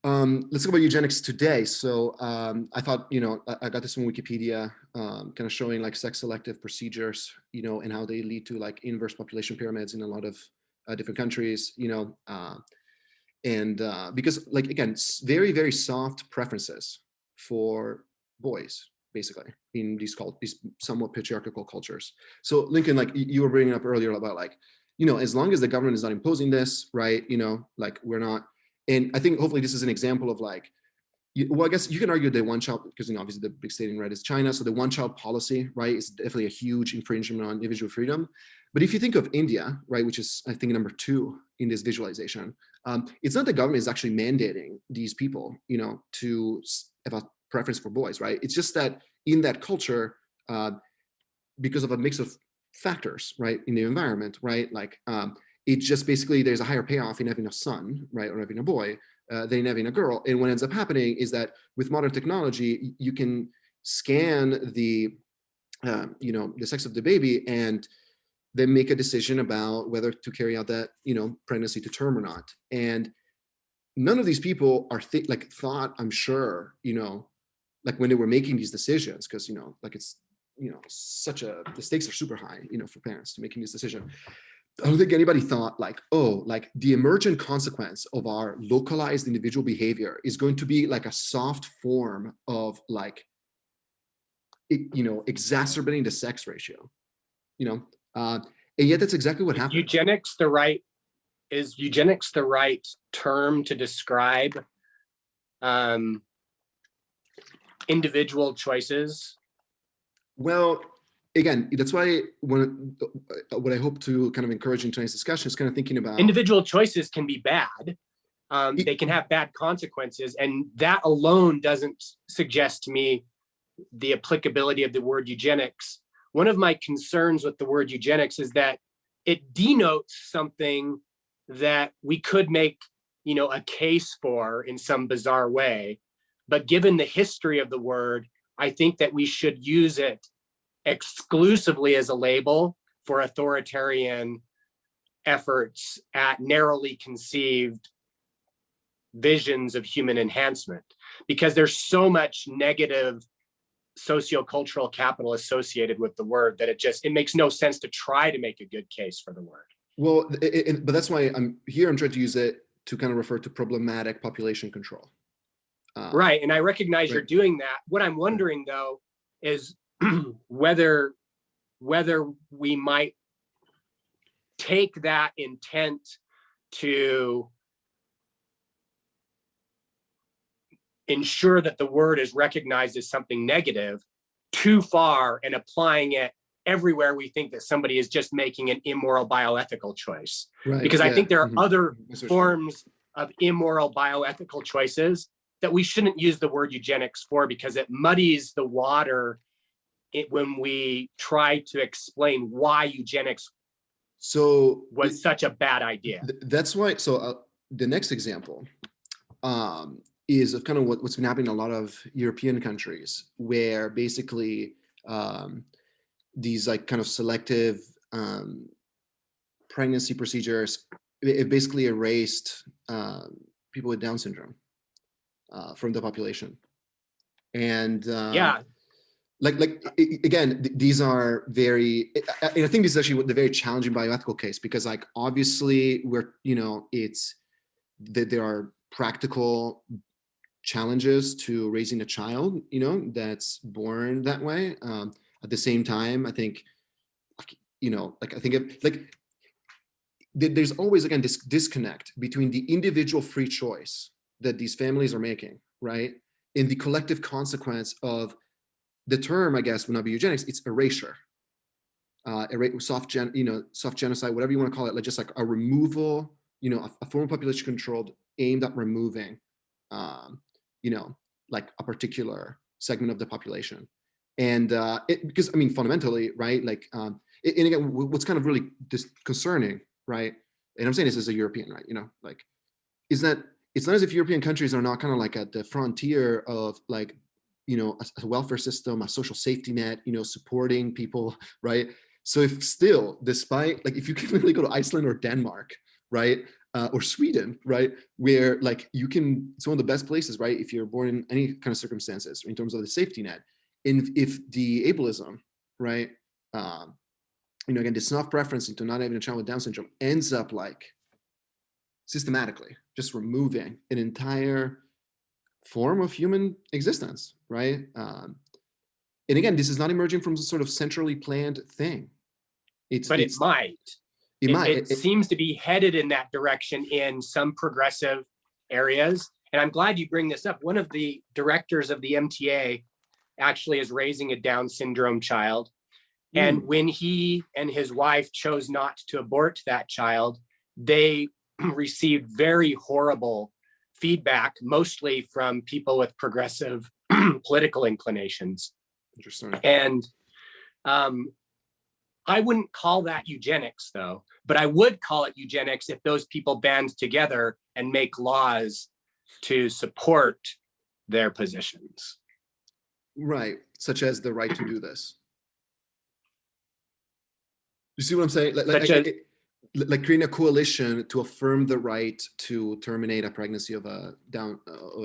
Let's talk about eugenics today. So I thought, you know, I got this from Wikipedia, kind of showing like sex selective procedures, you know, and how they lead to like inverse population pyramids in a lot of different countries, you know, because like, again, very, very soft preferences for boys, basically, in these somewhat patriarchal cultures. So Lincoln, like you were bringing up earlier about like, you know, as long as the government is not imposing this, right, you know, like we're not, and I think hopefully this is an example of like, well, I guess you can argue the one child, because, you know, obviously the big state in red is China. So the one child policy, right, is definitely a huge infringement on individual freedom. But if you think of India, right, which is, I think, number 2 in this visualization, it's not the government is actually mandating these people, you know, to have a preference for boys, right? It's just that in that culture, because of a mix of factors, right, in the environment, right? Like it just basically, there's a higher payoff in having a son, right, or having a boy than having a girl. And what ends up happening is that with modern technology, you can scan the the sex of the baby and then make a decision about whether to carry out that pregnancy to term or not. And none of these people are thought, I'm sure, like when they were making these decisions, because like it's the stakes are super high, for parents to making this decision. I don't think anybody thought like, oh, like the emergent consequence of our localized individual behavior is going to be like a soft form of like, exacerbating the sex ratio, and yet that's exactly what happened. Is eugenics the right term to describe individual choices? Well, again, that's why what I hope to kind of encourage in today's discussion is kind of thinking about individual choices can be bad. They can have bad consequences, and that alone doesn't suggest to me the applicability of the word eugenics. One of my concerns with the word eugenics is that it denotes something that we could make, a case for in some bizarre way. But given the history of the word, I think that we should use it exclusively as a label for authoritarian efforts at narrowly conceived visions of human enhancement, because there's so much negative sociocultural capital associated with the word that it makes no sense to try to make a good case for the word. Well, but that's why I'm trying to use it to kind of refer to problematic population control. Right, and I recognize you're doing that. What I'm wondering though is whether we might take that intent to ensure that the word is recognized as something negative too far and applying it everywhere we think that somebody is just making an immoral bioethical choice. Right, because I think there are other That's forms of immoral bioethical choices that we shouldn't use the word eugenics for, because it muddies the water when we try to explain why eugenics was such a bad idea. That's why. So the next example is of kind of what's been happening in a lot of European countries, where basically these like kind of selective pregnancy procedures, it basically erased people with Down syndrome from the population. And again, these are very, and I think this is actually the very challenging bioethical case, because like obviously it's that there are practical challenges to raising a child, that's born that way. At the same time, I think, there's always, again, this disconnect between the individual free choice that these families are making, right, and the collective consequence of the term, I guess, would not be eugenics, it's erasure, soft genocide, whatever you want to call it, like just like a removal, a form of population controlled aimed at removing, like a particular segment of the population. And because, I mean, fundamentally, right, like, and again, what's kind of really concerning, right, and I'm saying this as a European, right, like, is that it's not as if European countries are not kind of like at the frontier of like, a welfare system, a social safety net, supporting people, right? So if still, despite, like, if you can really go to Iceland or Denmark, right, or Sweden, right, where like you can, it's one of the best places, right, if you're born in any kind of circumstances in terms of the safety net. And if the ableism, right, again, this soft preference into not having a child with Down syndrome ends up like systematically just removing an entire form of human existence, right? And again, this is not emerging from some sort of centrally planned thing. It might. It seems to be headed in that direction in some progressive areas. And I'm glad you bring this up. One of the directors of the MTA actually is raising a Down syndrome child. And when he and his wife chose not to abort that child, they received very horrible feedback, mostly from people with progressive political inclinations. Interesting. And I wouldn't call that eugenics though, but I would call it eugenics if those people band together and make laws to support their positions. Right, such as the right to do this. You see what I'm saying? Like creating a coalition to affirm the right to terminate a pregnancy of a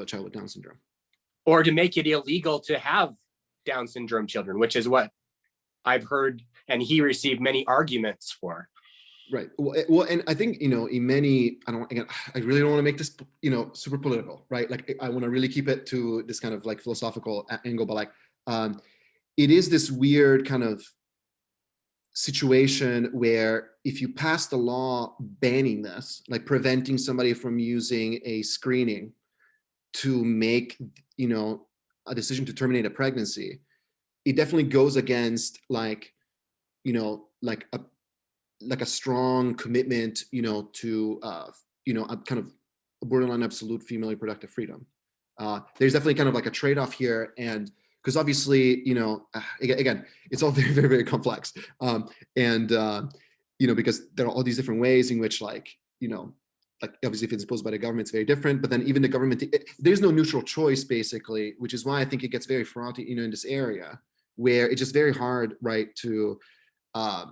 child with Down syndrome, or to make it illegal to have Down syndrome children, which is what I've heard, and he received many arguments for. Right. Well, and I think, in many, I really don't want to make this, super political, right? Like, I want to really keep it to this kind of like philosophical angle, but like, it is this weird kind of situation where if you pass the law banning this, like preventing somebody from using a screening to make, a decision to terminate a pregnancy, it definitely goes against like a strong commitment, to a kind of borderline absolute female reproductive freedom. There's definitely kind of like a trade-off here, and because obviously, again, it's all very, very, very complex, because there are all these different ways in which, like obviously, if it's imposed by the government, it's very different. But then even the government, there's no neutral choice, basically, which is why I think it gets very fraught, in this area where it's just very hard, right, to. I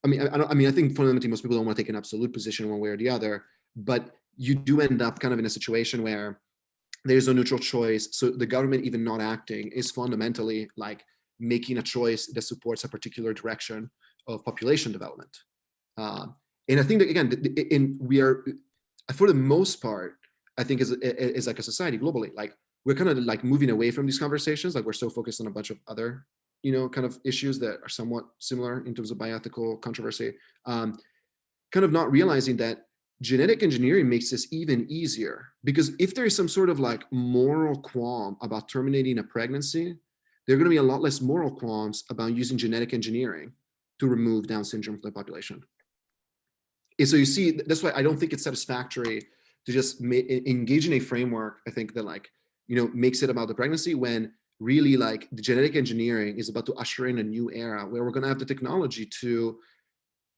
think fundamentally most people don't want to take an absolute position one way or the other, but you do end up kind of in a situation where there's no neutral choice. So the government even not acting is fundamentally like making a choice that supports a particular direction of population development. And I think that, again, we are, for the most part, I think is like a society globally, like we're kind of like moving away from these conversations. Like we're so focused on a bunch of other kind of issues that are somewhat similar in terms of bioethical controversy, kind of not realizing that genetic engineering makes this even easier, because if there is some sort of like moral qualm about terminating a pregnancy, there are going to be a lot less moral qualms about using genetic engineering to remove Down syndrome from the population. And so you see, that's why I don't think it's satisfactory to just engage in a framework, I think, that like, makes it about the pregnancy, when really like the genetic engineering is about to usher in a new era where we're going to have the technology to,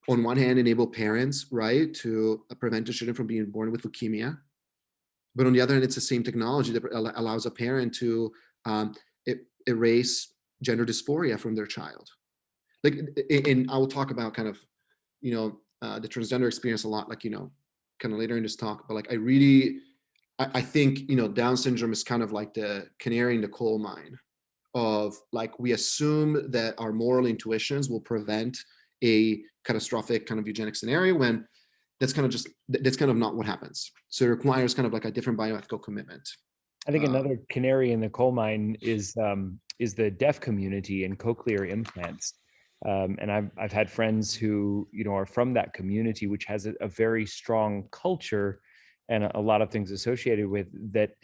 on one hand, enable parents, right, to prevent the children from being born with leukemia. But on the other hand, it's the same technology that allows a parent to erase gender dysphoria from their child. Like, and I will talk about kind of, the transgender experience a lot, like, kind of later in this talk, but like, I think, Down syndrome is kind of like the canary in the coal mine of like, we assume that our moral intuitions will prevent a catastrophic kind of eugenic scenario, when that's kind of not what happens. So it requires kind of like a different bioethical commitment. I think another canary in the coal mine is the deaf community and cochlear implants. And I've had friends who, are from that community, which has a very strong culture and a lot of things associated with that,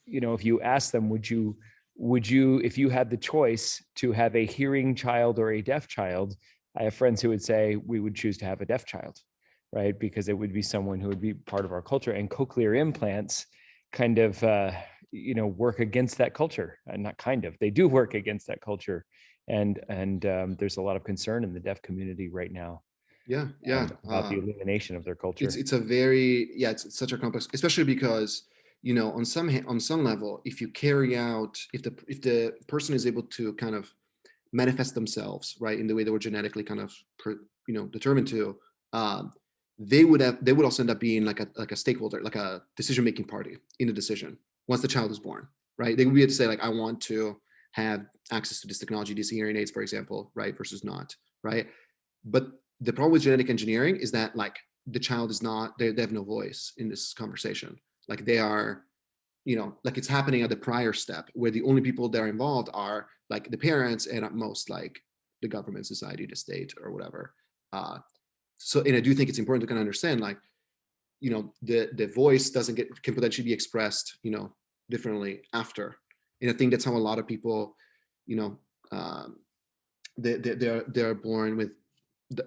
if you ask them, would you, if you had the choice to have a hearing child or a deaf child, I have friends who would say we would choose to have a deaf child, right? Because it would be someone who would be part of our culture, and cochlear implants kind of, work against that culture. And not kind of, they do work against that culture. And there's a lot of concern in the deaf community right now. Yeah. About the elimination of their culture. It's such a complex, especially because, on some level, if you carry out, if the person is able to kind of manifest themselves, right, in the way they were genetically kind of, determined to, they would also end up being like a stakeholder, like a decision-making party in the decision once the child is born, right? They would be able to say like, I want to have access to this technology, these hearing aids, for example, right, versus not, right? But the problem with genetic engineering is that like the child is not, they have no voice in this conversation. Like they are, like it's happening at the prior step where the only people that are involved are like the parents and at most like the government, society, the state, or whatever. And I do think it's important to kind of understand like, the voice can potentially be expressed, differently after. And I think that's how a lot of people, they're born with,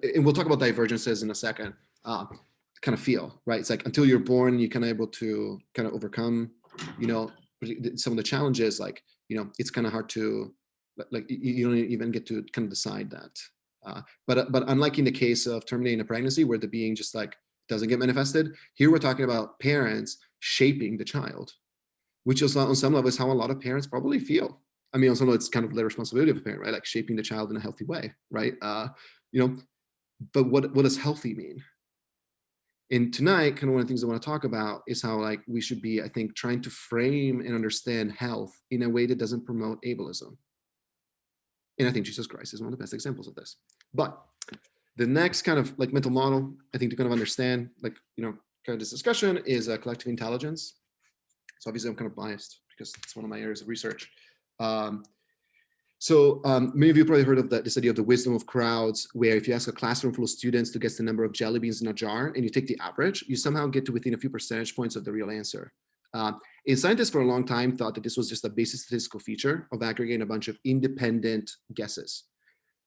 and we'll talk about divergences in a second, kind of feel, right? It's like until you're born, you're kind of able to kind of overcome, some of the challenges, like, it's kind of hard to, like, you don't even get to kind of decide that. But unlike in the case of terminating a pregnancy where the being just like doesn't get manifested, here we're talking about parents shaping the child, which is on some level is how a lot of parents probably feel. I mean, on some level, it's kind of the responsibility of a parent, right? Like shaping the child in a healthy way, right? But what does healthy mean? And tonight, kind of one of the things I want to talk about is how like we should be, I think, trying to frame and understand health in a way that doesn't promote ableism. And I think Jesus Christ is one of the best examples of this. But the next kind of like mental model, I think to kind of understand like, kind of this discussion is collective intelligence. So obviously I'm kind of biased because it's one of my areas of research. Many of you probably heard of this idea of the wisdom of crowds, where if you ask a classroom full of students to guess the number of jelly beans in a jar and you take the average, you somehow get to within a few percentage points of the real answer. And scientists for a long time thought that this was just a basic statistical feature of aggregating a bunch of independent guesses.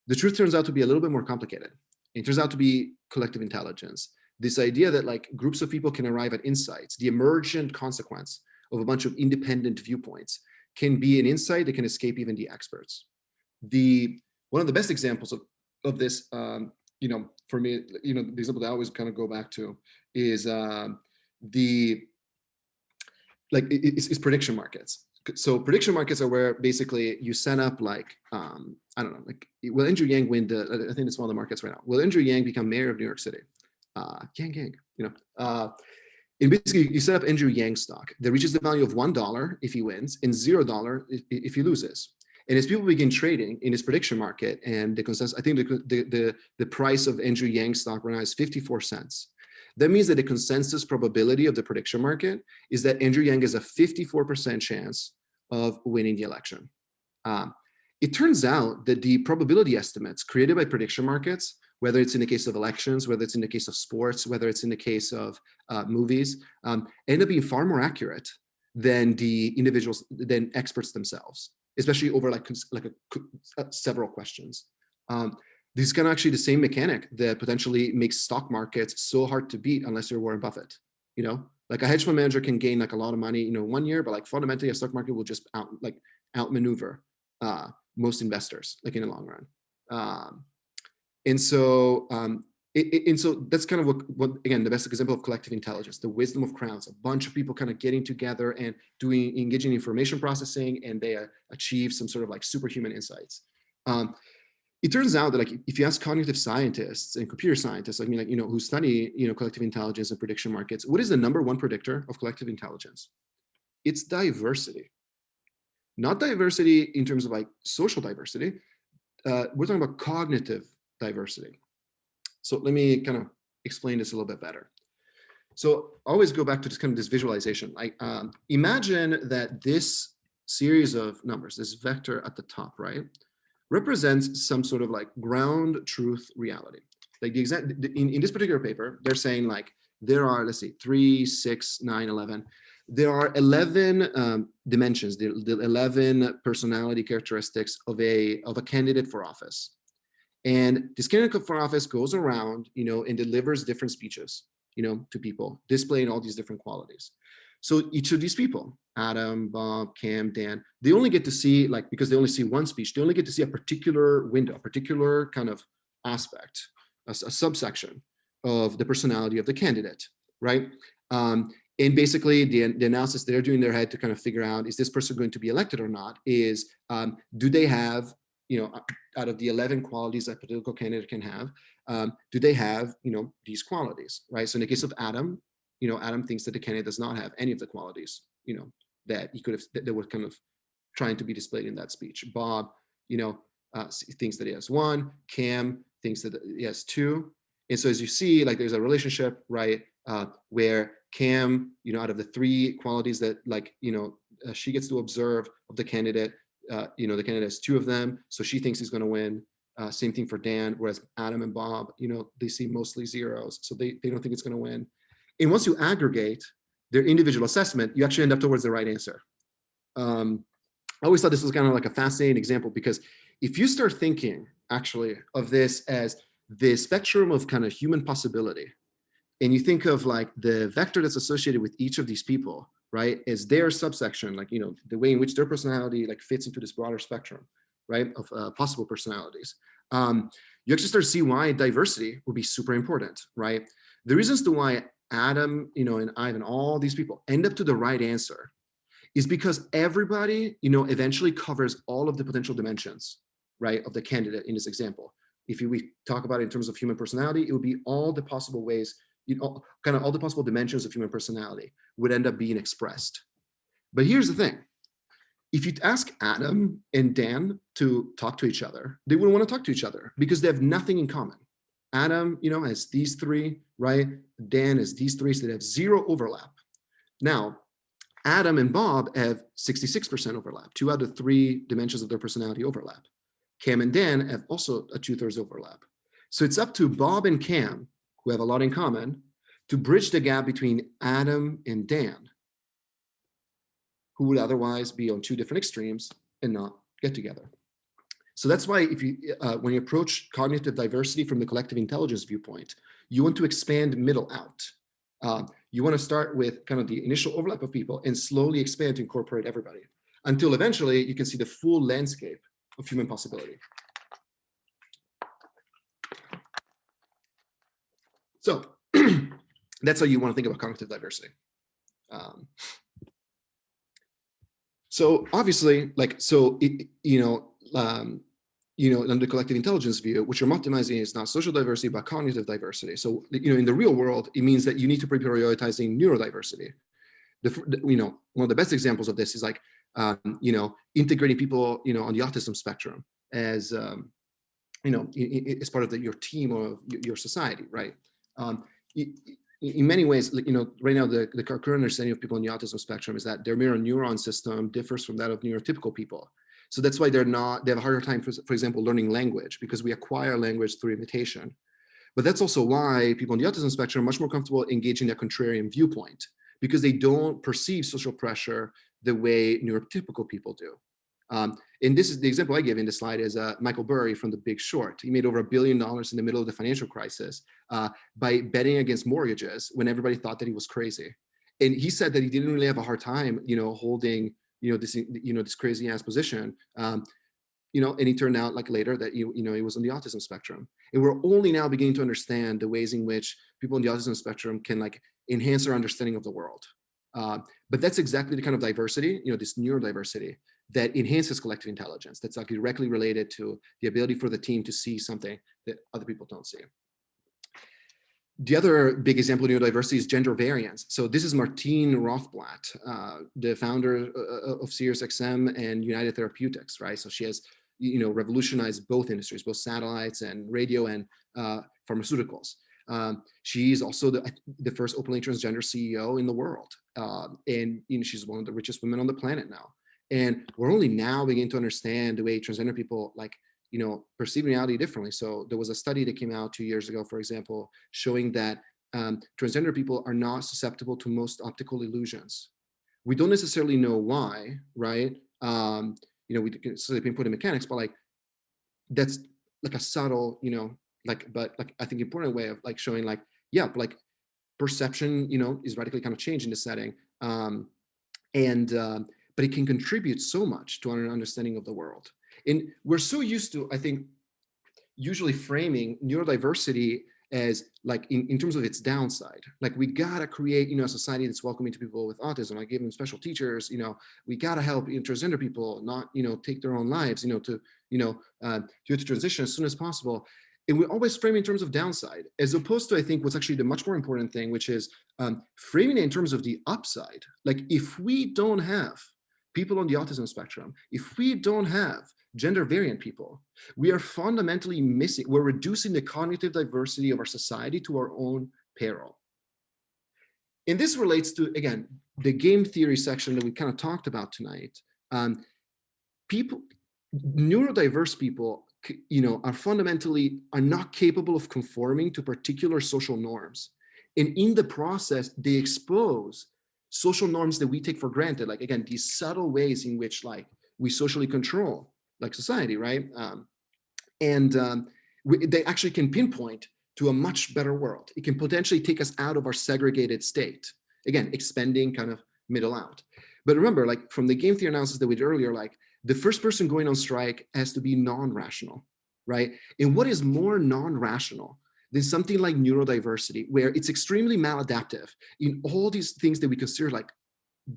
The truth turns out to be a little bit more complicated. It turns out to be collective intelligence. This idea that like groups of people can arrive at insights, the emergent consequence of a bunch of independent viewpoints can be an insight that can escape even the experts. One of the best examples of this, for me, the example that I always kind of go back to is it's prediction markets. So prediction markets are where basically you set up like, I don't know, like will Andrew Yang win I think it's one of the markets right now. Will Andrew Yang become mayor of New York City? Yang, and basically you set up Andrew Yang stock that reaches the value of $1 if he wins and $0 if he loses. And as people begin trading in this prediction market and the consensus, I think the price of Andrew Yang stock right now is 54 cents. That means that the consensus probability of the prediction market is that Andrew Yang has a 54% chance of winning the election. It turns out that the probability estimates created by prediction markets, whether it's in the case of elections, whether it's in the case of sports, whether it's in the case of movies, end up being far more accurate than than experts themselves, especially over several questions. This is kind of actually the same mechanic that potentially makes stock markets so hard to beat unless you're Warren Buffett. Like a hedge fund manager can gain like a lot of money, 1 year, but like fundamentally a stock market will just outmaneuver most investors like in the long run. And so that's kind of what again, the best example of collective intelligence, the wisdom of crowds, a bunch of people kind of getting together and engaging in information processing, and they achieve some sort of like superhuman insights. It turns out that like if you ask cognitive scientists and computer scientists, who study collective intelligence and prediction markets, what is the number one predictor of collective intelligence? It's diversity. Not diversity in terms of like social diversity. We're talking about cognitive diversity. So let me kind of explain this a little bit better. So I always go back to this visualization. Imagine that this series of numbers, this vector at the top, right, represents some sort of like ground truth reality. Like in this particular paper, they're saying like there are, let's see, 3, 6, 9, 11. There are 11 dimensions, the 11 personality characteristics of a candidate for office. And this candidate for office goes around, and delivers different speeches, to people, displaying all these different qualities. So each of these people, Adam, Bob, Cam, Dan, they only get to see, because they only see one speech, they only get to see a particular window, a particular kind of aspect, a subsection of the personality of the candidate, right? And basically the analysis they're doing in their head to kind of figure out, is this person going to be elected or not, is do they have, out of the 11 qualities that a political candidate can have, do they have, these qualities, right? So in the case of Adam, Adam thinks that the candidate does not have any of the qualities, that he could have, that were kind of trying to be displayed in that speech. Bob, thinks that he has 1. Cam thinks that he has 2. And so as you see, like there's a relationship, right, where Cam, out of the 3 qualities that she gets to observe of the candidate, the candidate has 2 of them, so she thinks he's going to win. Same thing for Dan, whereas Adam and Bob, they see mostly zeros, so they don't think it's going to win. And once you aggregate their individual assessment, you actually end up towards the right answer. I always thought this was kind of like a fascinating example, because if you start thinking actually of this as the spectrum of kind of human possibility, and you think of like the vector that's associated with each of these people, right, as their subsection, the way in which their personality fits into this broader spectrum, right, of possible personalities, you actually start to see why diversity will be super important, right? The reasons to why Adam, and Ivan, all these people end up to the right answer is because everybody, eventually covers all of the potential dimensions, right, of the candidate in this example. If we talk about it in terms of human personality, it would be all the possible ways, kind of all the possible dimensions of human personality would end up being expressed. But here's the thing. If you ask Adam and Dan to talk to each other, they wouldn't want to talk to each other because they have nothing in common. Adam, has these three, right? Dan has these three, so they have zero overlap. Now, Adam and Bob have 66% overlap. 2 out of 3 dimensions of their personality overlap. Cam and Dan have also a 2/3 overlap. So it's up to Bob and Cam, who have a lot in common, to bridge the gap between Adam and Dan, who would otherwise be on 2 different extremes and not get together. So that's why if you, when you approach cognitive diversity from the collective intelligence viewpoint, you want to expand middle out. You want to start with kind of the initial overlap of people and slowly expand to incorporate everybody until eventually you can see the full landscape of human possibility. So that's how you want to think about cognitive diversity. So obviously, under collective intelligence view, what you're optimizing is not social diversity, but cognitive diversity. So, in the real world, it means that you need to be prioritizing neurodiversity. One of the best examples of this is like, integrating people, on the autism spectrum as, as part of your team or your society, right? In many ways, right now, the current understanding of people on the autism spectrum is that their mirror neuron system differs from that of neurotypical people. So that's why they have a harder time, for example, learning language, because we acquire language through imitation. But that's also why people on the autism spectrum are much more comfortable engaging a contrarian viewpoint, because they don't perceive social pressure the way neurotypical people do. And this is the example I give in the slide is Michael Burry from The Big Short. He made over $1 billion in the middle of the financial crisis by betting against mortgages when everybody thought that he was crazy. And he said that he didn't really have a hard time, holding this crazy ass position, and it turned out like later that he was on the autism spectrum. And we're only now beginning to understand the ways in which people on the autism spectrum can like enhance our understanding of the world. But that's exactly the kind of diversity, this neurodiversity that enhances collective intelligence. That's like directly related to the ability for the team to see something that other people don't see. The other big example of neurodiversity is gender variance. So this is Martine Rothblatt, the founder of SiriusXM and United Therapeutics, right? So she has, revolutionized both industries, both satellites and radio and pharmaceuticals. She's also the first openly transgender CEO in the world. And she's one of the richest women on the planet now. And we're only now beginning to understand the way transgender people perceive reality differently. So there was a study that came out 2 years ago, for example, showing that transgender people are not susceptible to most optical illusions. We don't necessarily know why, right? We can sort of pinpoint in mechanics, but like that's like a subtle, but like I think important way of like showing like, yeah, like perception, is radically kind of changed in the setting. But it can contribute so much to our understanding of the world. And we're so used to, I think, usually framing neurodiversity as like in terms of its downside. Like we gotta create, a society that's welcoming to people with autism. Like give them special teachers. We gotta help transgender people not, take their own lives. To transition as soon as possible. And we always frame in terms of downside, as opposed to I think what's actually the much more important thing, which is framing it in terms of the upside. Like if we don't have people on the autism spectrum, if we don't have gender variant people, we are fundamentally missing, we're reducing the cognitive diversity of our society to our own peril. And this relates to, again, the game theory section that we kind of talked about tonight. Neurodiverse people, are fundamentally not capable of conforming to particular social norms. And in the process, they expose social norms that we take for granted. Like, again, these subtle ways in which like we socially control like society, right? They actually can pinpoint to a much better world. It can potentially take us out of our segregated state. Again, expanding kind of middle out. But remember, like from the game theory analysis that we did earlier, like the first person going on strike has to be non-rational. right? And what is more non-rational than something like neurodiversity, where it's extremely maladaptive in all these things that we consider like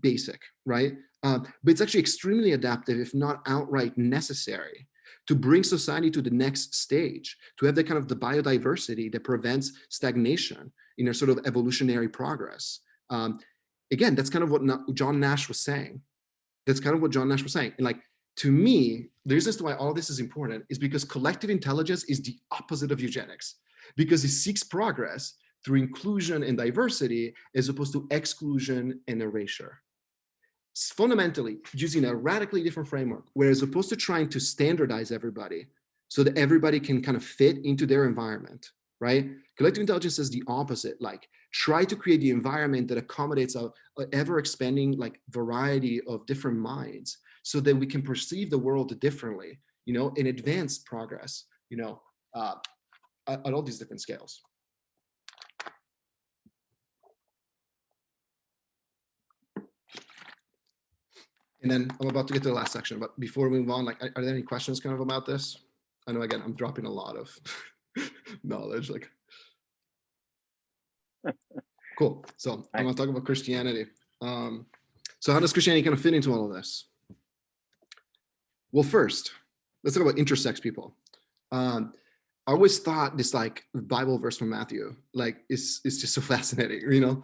basic, right? But it's actually extremely adaptive, if not outright necessary, to bring society to the next stage, to have that kind of the biodiversity that prevents stagnation in a sort of evolutionary progress. Again, that's kind of what John Nash was saying. That's kind of what John Nash was saying. And like, to me, the reason why all this is important is because collective intelligence is the opposite of eugenics, because it seeks progress through inclusion and diversity as opposed to exclusion and erasure. It's fundamentally using a radically different framework, where as opposed to trying to standardize everybody so that everybody can kind of fit into their environment, right? Collective intelligence is the opposite, like try to create the environment that accommodates a ever expanding like variety of different minds so that we can perceive the world differently, you know, and advance progress, you know, at all these different scales. And then I'm about to get to the last section, but before we move on, like, are there any questions kind of about this? I know, again, I'm dropping a lot of knowledge, like. Cool, so I'm gonna talk about Christianity. So how does Christianity kind of fit into all of this? Well, first, let's talk about intersex people. I always thought this like Bible verse from Matthew, like it's just so fascinating, you know?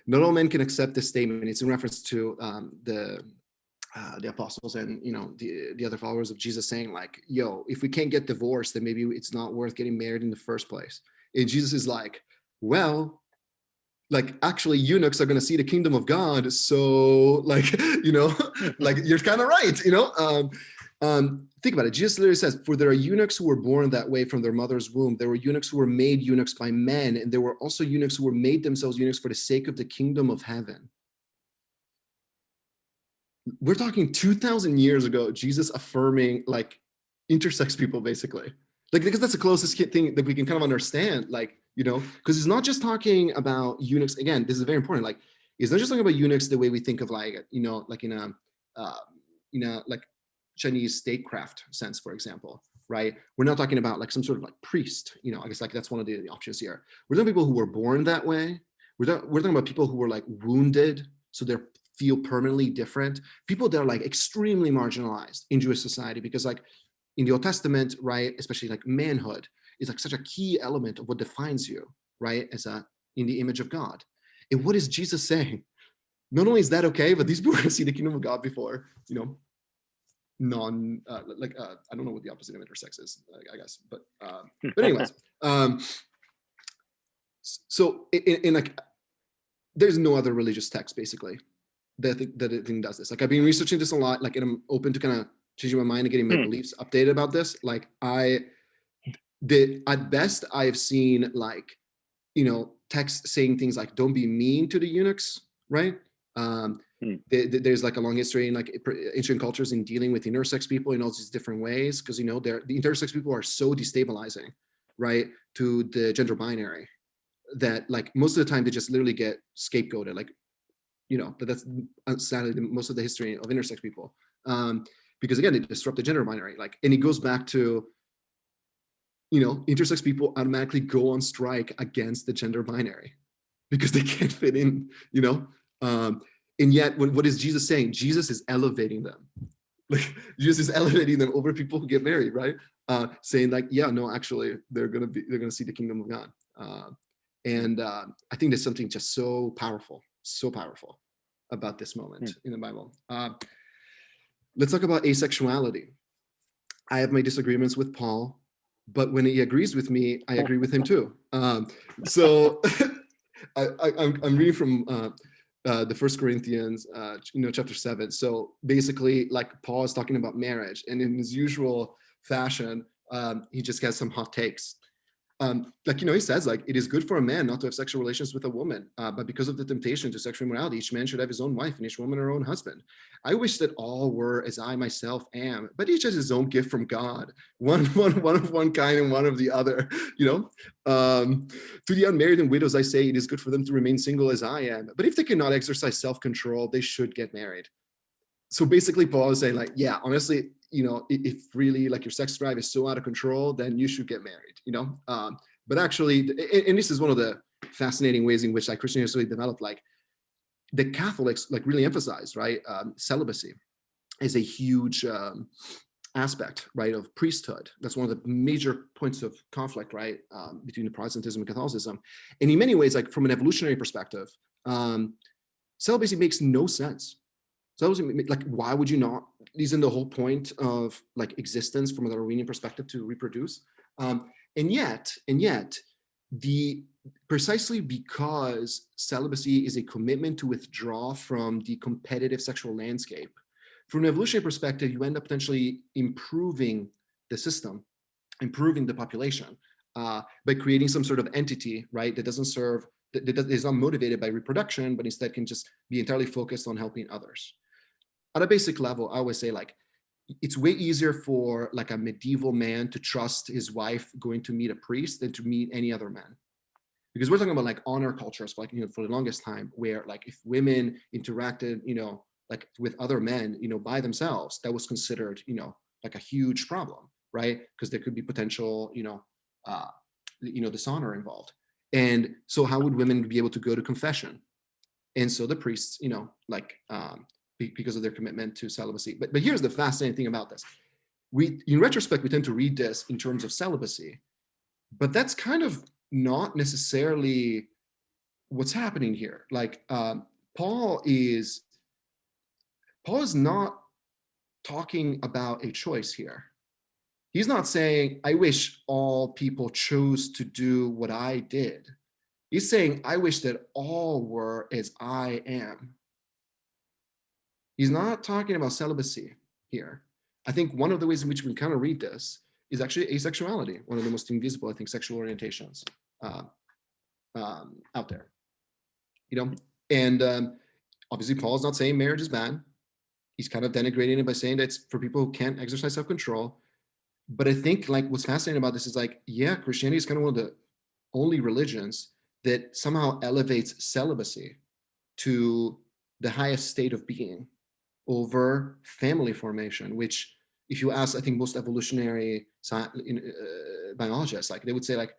Not all men can accept this statement. It's in reference to the apostles and, you know, the other followers of Jesus saying like, yo, if we can't get divorced, then maybe it's not worth getting married in the first place. And Jesus is like, well, like actually eunuchs are going to see the kingdom of God. So like, you know, like you're kind of right, you know? Think about it. Jesus literally says, for there are eunuchs who were born that way from their mother's womb. There were eunuchs who were made eunuchs by men. And there were also eunuchs who were made themselves eunuchs for the sake of the kingdom of heaven. We're talking 2,000 years ago, Jesus affirming like intersex people, basically. Like, because that's the closest thing that we can kind of understand, like, you know, because it's not just talking about eunuchs. Again, this is very important. Like, it's not just talking about eunuchs the way we think of like, you know, like in a, like Chinese statecraft sense, for example, right? We're not talking about like some sort of like priest, you know, I guess like that's one of the options here. We're talking about people who were born that way. We're talking about people who were like wounded, so they're feel permanently different. People that are like extremely marginalized in Jewish society, because like in the Old Testament, right, especially like manhood is like such a key element of what defines you, right, as a in the image of God. And what is Jesus saying? Not only is that okay, but these people are going to see the kingdom of God before, you know, I don't know what the opposite of intersex is, I guess, but anyways, so in like, there's no other religious text basically that I think does this. Like I've been researching this a lot, like, and I'm open to kind of changing my mind and getting my beliefs updated about this. Like at best I've seen like, you know, texts saying things like, don't be mean to the eunuchs, right? There's like a long history in like ancient cultures in dealing with intersex people in all these different ways, because, you know, the intersex people are so destabilizing, right, to the gender binary that like most of the time they just literally get scapegoated, like, you know, but that's sadly most of the history of intersex people, because again, it disrupts the gender binary, like, and it goes back to, you know, intersex people automatically go on strike against the gender binary because they can't fit in, you know, and yet what is Jesus saying? Jesus is elevating them. Like Jesus is elevating them over people who get married, right? Saying like, yeah, no, actually they're gonna see the kingdom of God. And I think there's something just so powerful about this moment in the Bible. Let's talk about asexuality. I have my disagreements with Paul, but when he agrees with me, I agree with him too. So I'm reading from the 1 Corinthians, you know, chapter 7. So basically, like Paul is talking about marriage, and in his usual fashion, he just has some hot takes. Like, you know, he says like, it is good for a man not to have sexual relations with a woman, but because of the temptation to sexual immorality, each man should have his own wife and each woman her own husband. I wish that all were as I myself am, but each has his own gift from God, one of one kind and one of the other, you know. To the unmarried and widows, I say it is good for them to remain single as I am, but if they cannot exercise self-control, they should get married. So basically Paul is saying like, yeah, honestly, if really like your sex drive is so out of control, then you should get married, but actually, and this is one of the fascinating ways in which like Christianity developed, like the Catholics like really emphasize, right? Celibacy is a huge aspect, right, of priesthood. That's one of the major points of conflict, right, between the Protestantism and Catholicism. And in many ways, like from an evolutionary perspective, celibacy makes no sense. So like, why would you not? Isn't the whole point of like existence from a Darwinian perspective to reproduce? And yet, precisely because celibacy is a commitment to withdraw from the competitive sexual landscape, from an evolutionary perspective, you end up potentially improving the system, improving the population by creating some sort of entity, right, that doesn't serve, that is not motivated by reproduction, but instead can just be entirely focused on helping others. At a basic level, I always say like, it's way easier for like a medieval man to trust his wife going to meet a priest than to meet any other man. Because we're talking about like honor cultures, like, for the longest time, where like if women interacted, like with other men, by themselves, that was considered, like a huge problem, right? Because there could be potential, dishonor involved. And so how would women be able to go to confession? And so the priests, because of their commitment to celibacy. But here's the fascinating thing about this. In retrospect, we tend to read this in terms of celibacy, but that's kind of not necessarily what's happening here. Like Paul is not talking about a choice here. He's not saying, I wish all people chose to do what I did. He's saying, I wish that all were as I am. He's not talking about celibacy here. I think one of the ways in which we kind of read this is actually asexuality, one of the most invisible, I think, sexual orientations out there. And obviously Paul's not saying marriage is bad. He's kind of denigrating it by saying that it's for people who can't exercise self-control. But I think like what's fascinating about this is like, yeah, Christianity is kind of one of the only religions that somehow elevates celibacy to the highest state of being over family formation, which if you ask, I think most evolutionary biologists, like they would say like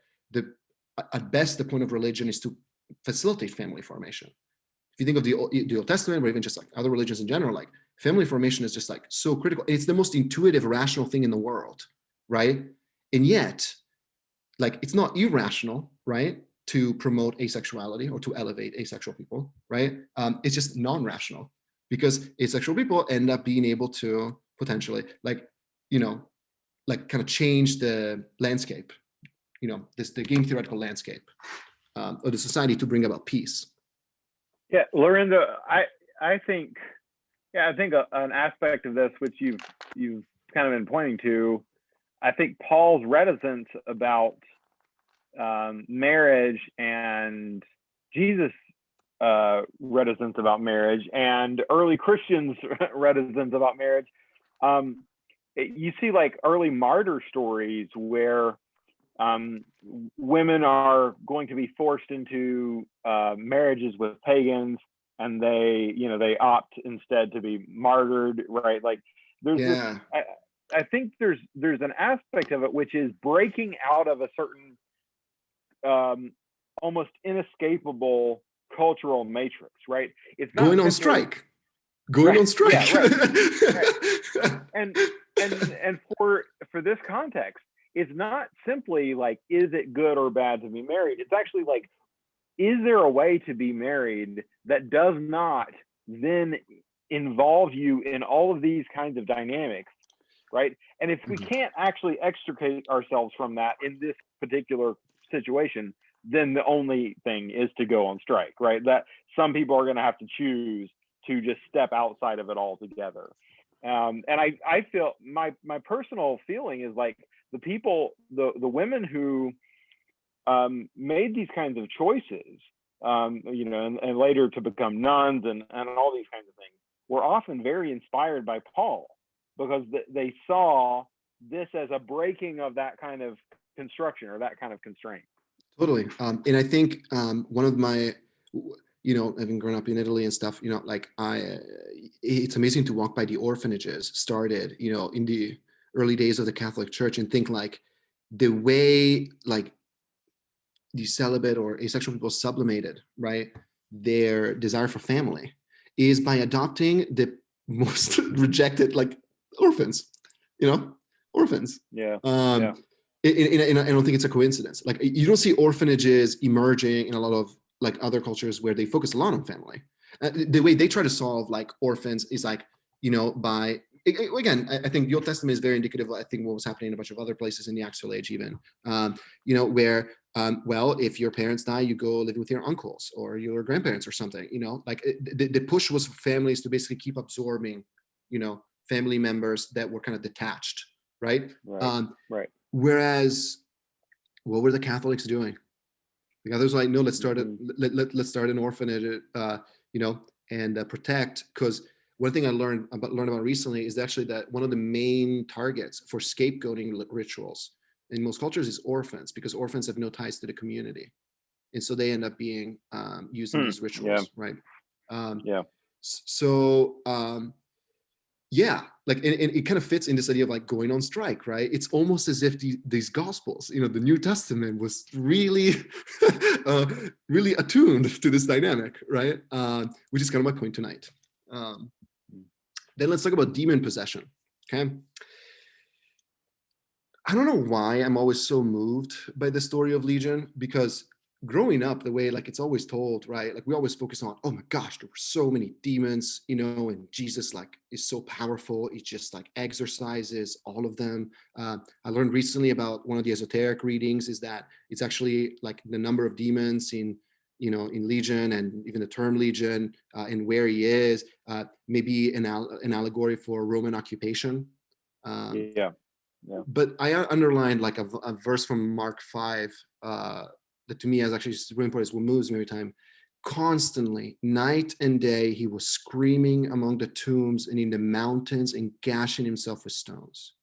at best, the point of religion is to facilitate family formation. If you think of the Old Testament, or even just like other religions in general, like family formation is just like so critical. It's the most intuitive, rational thing in the world, right? And yet, like it's not irrational, right, to promote asexuality or to elevate asexual people, right? It's just non-rational because asexual people end up being able to potentially like kind of change the landscape, the game theoretical landscape of the society to bring about peace. Yeah, Lorenzo, I think an aspect of this, which you've kind of been pointing to, I think Paul's reticence about marriage and Jesus' reticence about marriage and early Christians' reticence about marriage. You see like early martyr stories where women are going to be forced into marriages with pagans, and they opt instead to be martyred, right? Like there's this, I think there's an aspect of it which is breaking out of a certain almost inescapable cultural matrix, right? It's not going on strike. Going on strike. Yeah, right. And for this context, it's not simply like, is it good or bad to be married? It's actually like, is there a way to be married that does not then involve you in all of these kinds of dynamics, right? And if we can't actually extricate ourselves from that in this particular situation, then the only thing is to go on strike, right? That some people are going to have to choose to just step outside of it altogether. And I feel my personal feeling is like the people, the women who made these kinds of choices, and later to become nuns and all these kinds of things, were often very inspired by Paul, because they saw this as a breaking of that kind of construction or that kind of constraint. Totally. And I think one of my, having grown up in Italy and stuff, like it's amazing to walk by the orphanages started, in the early days of the Catholic Church, and think like the way like the celibate or asexual people sublimated, right, their desire for family is by adopting the most rejected, like orphans, orphans. Yeah. And I don't think it's a coincidence. Like you don't see orphanages emerging in a lot of like other cultures where they focus a lot on family. The way they try to solve like orphans is like, by, again, I think the Old Testament is very indicative of, I think, what was happening in a bunch of other places in the Axial Age even, where, well, if your parents die, you go live with your uncles or your grandparents or something, like the push was for families to basically keep absorbing, family members that were kind of detached, right? Right. Whereas, what were the Catholics doing? The others were like, no, let's start let's start an orphanage, and protect. Because one thing I learned about recently is actually that one of the main targets for scapegoating rituals in most cultures is orphans, because orphans have no ties to the community, and so they end up being used in these rituals, right? So yeah, like, and it kind of fits in this idea of like going on strike, right? It's almost as if these gospels, the New Testament was really, really attuned to this dynamic, right? Which is kind of my point tonight. Then let's talk about demon possession, okay? I don't know why I'm always so moved by the story of Legion, because growing up, the way like it's always told, right? Like we always focus on, oh my gosh, there were so many demons, and Jesus like is so powerful. He just like exorcises all of them. I learned recently about one of the esoteric readings is that it's actually like the number of demons in Legion, and even the term Legion, and where he is, maybe an allegory for Roman occupation. But I underlined like a verse from Mark 5, that to me is actually just really important. It's what moves me every time. Constantly, night and day, he was screaming among the tombs and in the mountains and gashing himself with stones.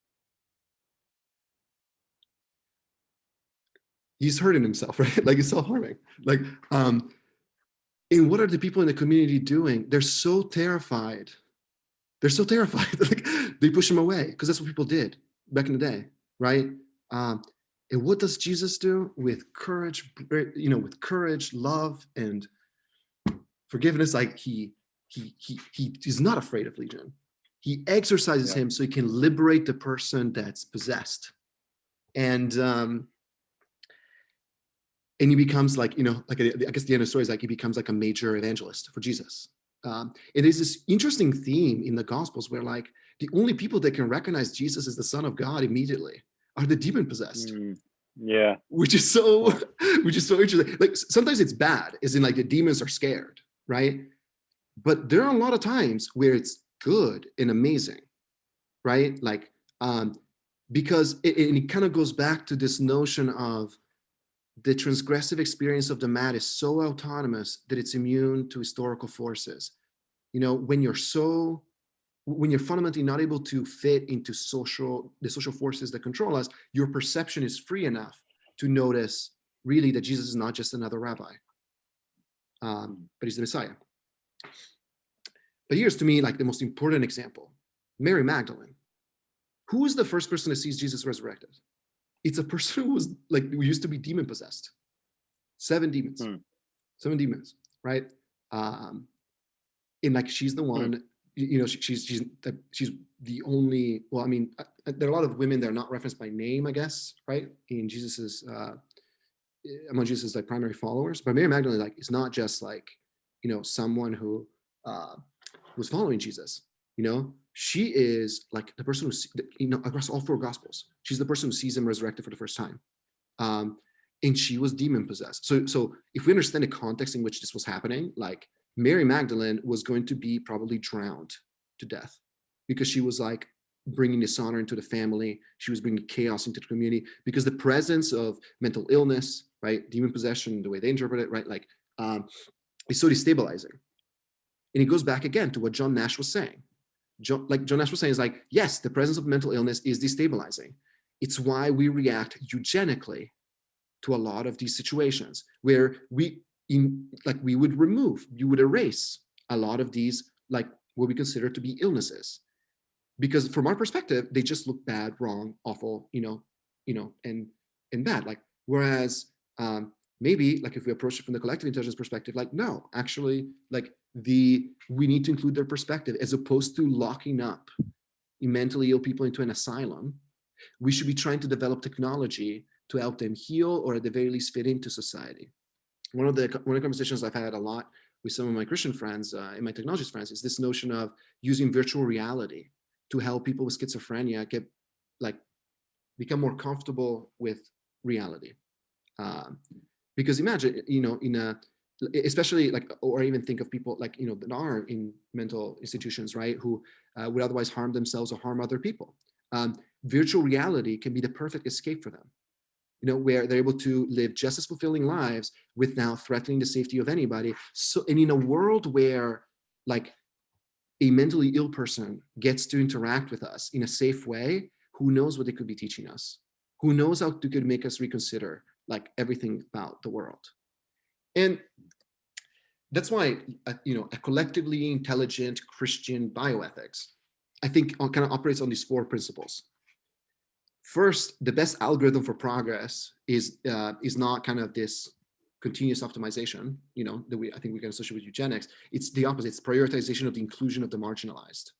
He's hurting himself, right? Like he's self-harming. Like, and what are the people in the community doing? They're so terrified. They're so terrified. Like they push him away, because that's what people did back in the day, right? And what does Jesus do? With courage, with courage, love, and forgiveness, like he is not afraid of Legion. He exercises him so he can liberate the person that's possessed, and he becomes like, like I guess the end of the story is like he becomes like a major evangelist for Jesus. It is this interesting theme in the Gospels where like the only people that can recognize Jesus as the Son of God immediately are the demon possessed. Which is so interesting. Like sometimes it's bad, as in like the demons are scared, right? But there are a lot of times where it's good and amazing, right? Like because it kind of goes back to this notion of the transgressive experience of the mad is so autonomous that it's immune to historical forces. When you're fundamentally not able to fit into the social forces that control us, your perception is free enough to notice really that Jesus is not just another rabbi, but he's the Messiah. But here's to me like the most important example: Mary Magdalene. Who is the first person that sees Jesus resurrected? It's a person who used to be demon possessed. 7 demons, 7 demons, right? And like she's the one. She's the only. Well, I mean, there are a lot of women that are not referenced by name, I guess, right? In Jesus's among Jesus's like primary followers, but Mary Magdalene like is not just like someone who was following Jesus. She is like the person who across all 4 Gospels, she's the person who sees him resurrected for the first time, and she was demon possessed. So if we understand the context in which this was happening, like Mary Magdalene was going to be probably drowned to death because she was like bringing dishonor into the family. She was bringing chaos into the community because the presence of mental illness, right, demon possession, the way they interpret it, right, like is so destabilizing. And it goes back again to what John Nash was saying. John Nash was saying is like, yes, the presence of mental illness is destabilizing. It's why we react eugenically to a lot of these situations where you would erase a lot of these like what we consider to be illnesses. Because from our perspective, they just look bad, wrong, awful, and bad. Like, whereas maybe like if we approach it from the collective intelligence perspective, like, no, actually, like we need to include their perspective as opposed to locking up mentally ill people into an asylum. We should be trying to develop technology to help them heal, or at the very least fit into society. One of the conversations I've had a lot with some of my Christian friends and my technologist friends is this notion of using virtual reality to help people with schizophrenia become more comfortable with reality. Because imagine, especially like, or even think of people like, that are in mental institutions, right, who would otherwise harm themselves or harm other people. Virtual reality can be the perfect escape for them, where they're able to live just as fulfilling lives without threatening the safety of anybody. So, and in a world where like a mentally ill person gets to interact with us in a safe way, who knows what they could be teaching us? Who knows how they could make us reconsider like everything about the world? And that's why, a collectively intelligent Christian bioethics, I think, kind of operates on these 4 principles. First, the best algorithm for progress is not kind of this continuous optimization, that I think we can associate with eugenics. It's the opposite. It's prioritization of the inclusion of the marginalized.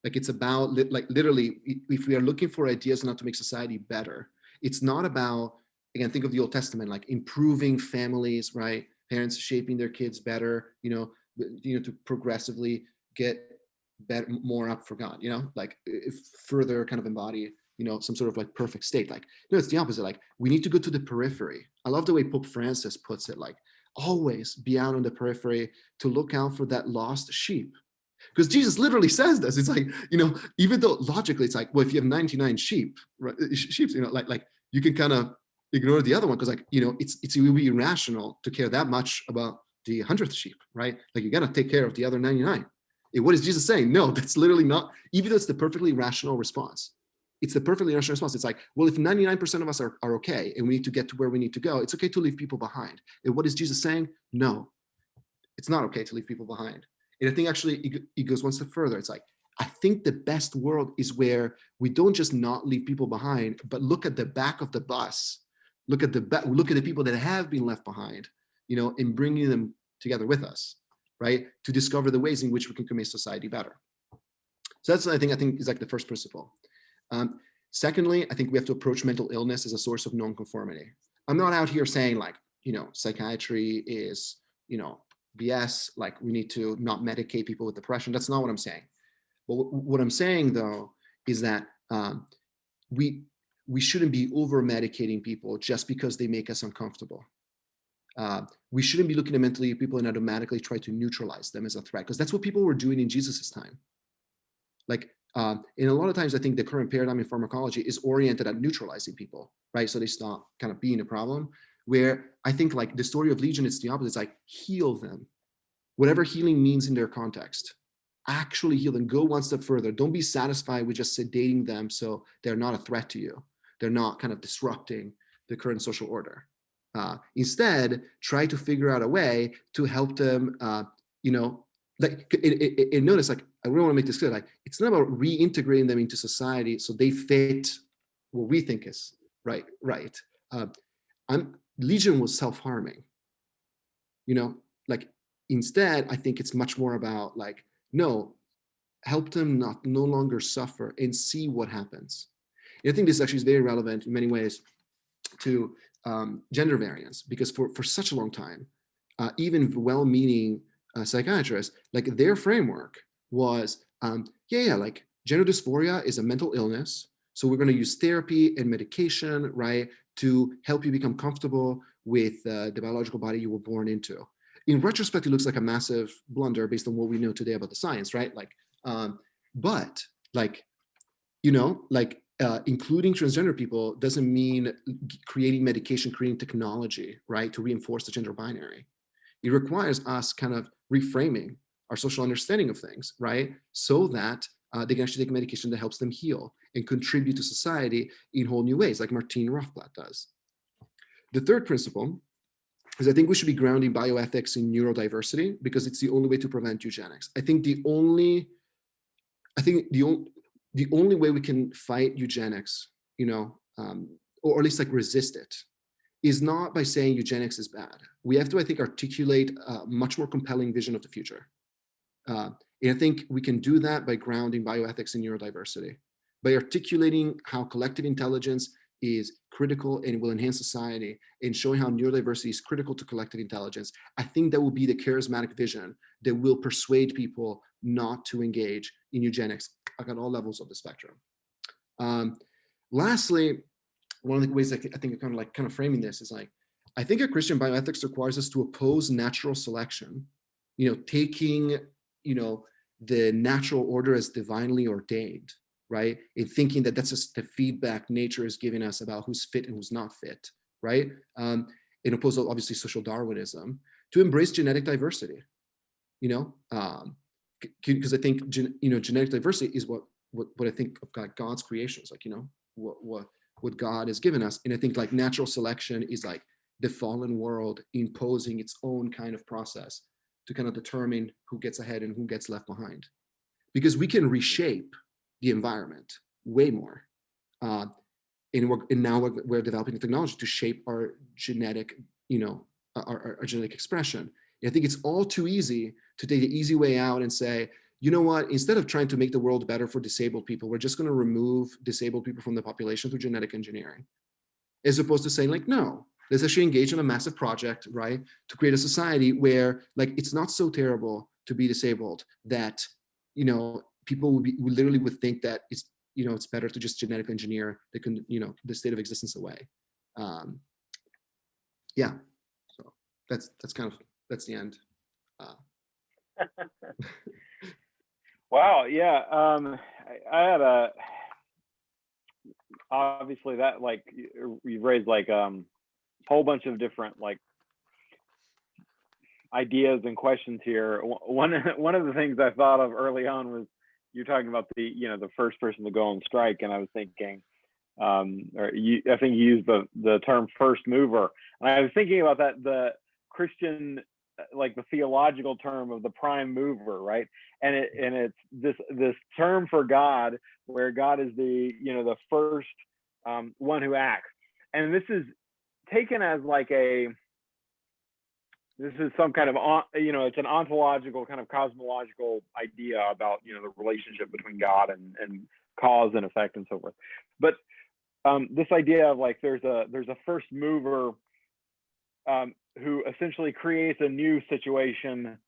Like, it's about literally, if we are looking for ideas not to make society better, it's not about, again, think of the Old Testament, like improving families, right? Parents shaping their kids better, to progressively get better, more up for God, like further kind of embody, some sort of like perfect state. Like, no, it's the opposite. Like, we need to go to the periphery. I love the way Pope Francis puts it, like, always be out on the periphery to look out for that lost sheep. Because Jesus literally says this. It's like, even though logically it's like, well, if you have 99 sheep, right, like you can kind of ignore the other one, because like, it will be irrational to care that much about the 100th sheep, right? Like, you got to take care of the other 99. And what is Jesus saying? No, that's literally not, even though it's the perfectly rational response. It's the perfectly rational response. It's like, well, if 99% of us are okay and we need to get to where we need to go, it's okay to leave people behind. And what is Jesus saying? No, it's not okay to leave people behind. And I think actually it goes one step further. It's like, I think the best world is where we don't just not leave people behind, but look at the back of the bus, look at the people that have been left behind, and bringing them together with us, right, to discover the ways in which we can make society better. So that's, I think is like the first principle. Secondly, I think we have to approach mental illness as a source of nonconformity. I'm not out here saying like, psychiatry is, BS, like we need to not medicate people with depression. That's not what I'm saying. But what I'm saying though is that we shouldn't be over medicating people just because they make us uncomfortable. We shouldn't be looking at mentally ill people and automatically try to neutralize them as a threat, because that's what people were doing in Jesus's time. Like, and a lot of times I think the current paradigm in pharmacology is oriented at neutralizing people, right? So they stop kind of being a problem. Where I think like the story of Legion, it's the opposite. It's like, heal them, whatever healing means in their context. Actually heal them. Go one step further. Don't be satisfied with just sedating them so they're not a threat to you. They're not kind of disrupting the current social order. Instead, try to figure out a way to help them, like, and notice, like, I really want to make this clear, like, it's not about reintegrating them into society so they fit what we think is right. Legion was self-harming, like, instead, I think it's much more about like, no, help them no longer suffer and see what happens. And I think this actually is very relevant in many ways to gender variance, because for such a long time, even well-meaning psychiatrists, like their framework was, like gender dysphoria is a mental illness. So we're going to use therapy and medication, right, to help you become comfortable with the biological body you were born into. In retrospect, it looks like a massive blunder based on what we know today about the science, right? Like, but like, including transgender people doesn't mean creating medication, creating technology, right, to reinforce the gender binary. It requires us kind of reframing our social understanding of things, right, so that they can actually take medication that helps them heal and contribute to society in whole new ways, like Martine Rothblatt does. The third principle is I think we should be grounding bioethics in neurodiversity, because it's the only way to prevent eugenics. I think the only way we can fight eugenics, or at least like resist it, is not by saying eugenics is bad. We have to, I think, articulate a much more compelling vision of the future. And I think we can do that by grounding bioethics in neurodiversity, by articulating how collective intelligence is critical and will enhance society, and showing how neurodiversity is critical to collective intelligence. I think that will be the charismatic vision that will persuade people not to engage in eugenics at all levels of the spectrum. Lastly, one of the ways I think kind of framing this is like, I think a Christian bioethics requires us to oppose natural selection, taking, the natural order as divinely ordained, right? And thinking that that's just the feedback nature is giving us about who's fit and who's not fit, right? In opposed to obviously social Darwinism, to embrace genetic diversity, because I think, genetic diversity is what I think of God's creations, like, what God has given us. And I think like natural selection is like the fallen world imposing its own kind of process to kind of determine who gets ahead and who gets left behind, because we can reshape the environment way more. And now we're developing the technology to shape our genetic, our genetic expression. And I think it's all too easy to take the easy way out and say, you know what, instead of trying to make the world better for disabled people, we're just going to remove disabled people from the population through genetic engineering. As opposed to saying like, no, let's actually engage in a massive project, right? To create a society where like, it's not so terrible to be disabled that, people would literally think that it's, it's better to just genetic engineer the state of existence away. Yeah, so that's the end. Wow. Yeah. I had obviously that, like, you raised like whole bunch of different like ideas and questions here. One of the things I thought of early on was you're talking about the first person to go on strike, and I was thinking, I think you used the term first mover, and I was thinking about that, the Christian, like the theological term of the prime mover, right? And it's this term for God, where God is the first one who acts, and this is taken as like this is some kind of it's an ontological kind of cosmological idea about the relationship between God and cause and effect and so forth. But this idea of like there's a first mover who essentially creates a new situation,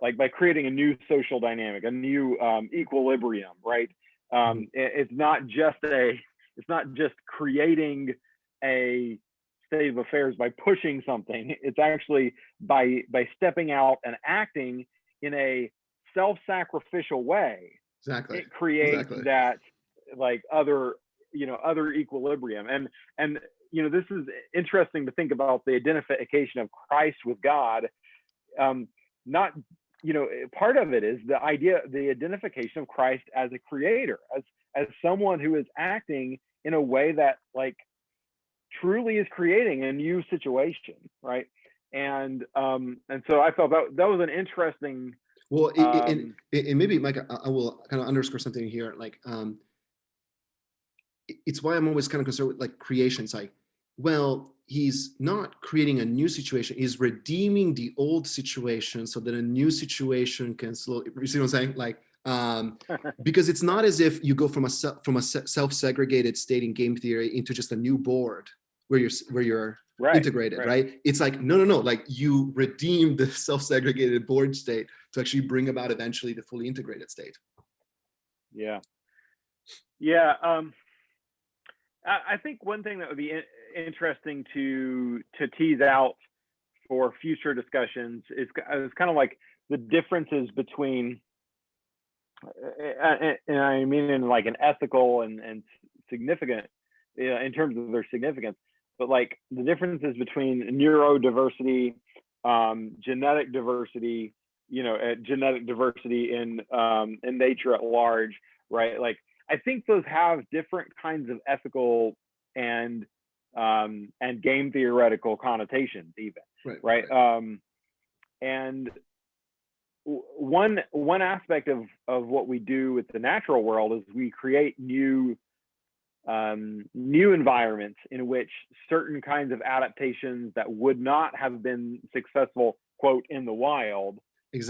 like by creating a new social dynamic, a new equilibrium, right? It's not just creating a state of affairs by pushing something. It's actually by stepping out and acting in a self-sacrificial way. Exactly. It creates that like other equilibrium. And this is interesting to think about the identification of Christ with God. Not, part of it is the identification of Christ as a creator, as someone who is acting in a way that like truly is creating a new situation, right? And so I felt that was an interesting. Well, and maybe Mike, I will kind of underscore something here. Like, it's why I'm always kind of concerned with like creation. It's like, well, he's not creating a new situation; he's redeeming the old situation so that a new situation can slowly. You see what I'm saying? Like, because it's not as if you go from a self-segregated state in game theory into just a new board where you're integrated, right? It's like, no. Like you redeem the self-segregated board state to actually bring about eventually the fully integrated state. Yeah. I think one thing that would be interesting to tease out for future discussions is kind of like the differences between, and I mean in like an ethical and significant, in terms of their significance, but like the differences between neurodiversity, genetic diversity, genetic diversity in nature at large, right? Like I think those have different kinds of ethical and game theoretical connotations even. right? And one aspect of what we do with the natural world is we create new environments in which certain kinds of adaptations that would not have been successful, quote, in the wild, it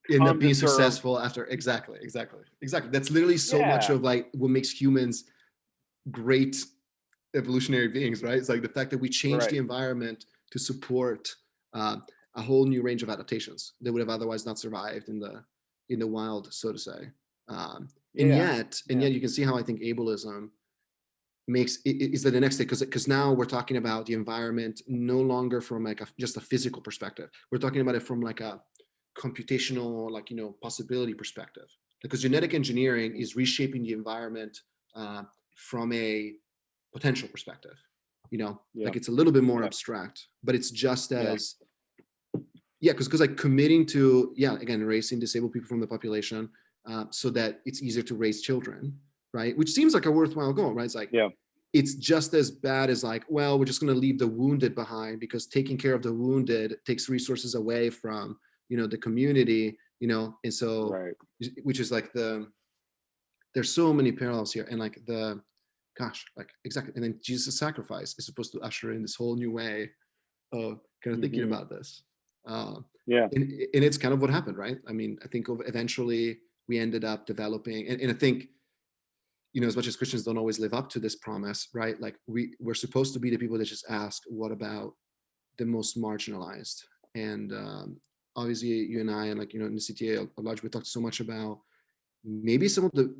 end up being successful after. Exactly. That's literally so much of like what makes humans great evolutionary beings, right? It's like the fact that we change the environment to support a whole new range of adaptations that would have otherwise not survived in the wild, so to say. And yet you can see how I think ableism is the next thing, because now we're talking about the environment no longer from like just a physical perspective. We're talking about it from like a computational, like, possibility perspective, because genetic engineering is reshaping the environment from a potential perspective, like it's a little bit more abstract, but it's just as because like committing to again, erasing disabled people from the population so that it's easier to raise children, right? Which seems like a worthwhile goal, right? It's like it's just as bad as like, well, we're just going to leave the wounded behind, because taking care of the wounded takes resources away from the community, and so which is like there's so many parallels here, and like exactly. And then Jesus' sacrifice is supposed to usher in this whole new way of kind of thinking about this. And it's kind of what happened, right? I mean, I think eventually we ended up developing, and I think, as much as Christians don't always live up to this promise, right? Like we're supposed to be the people that just ask, what about the most marginalized? And obviously you and I, and like, in the CTA a large, we talked so much about maybe some of the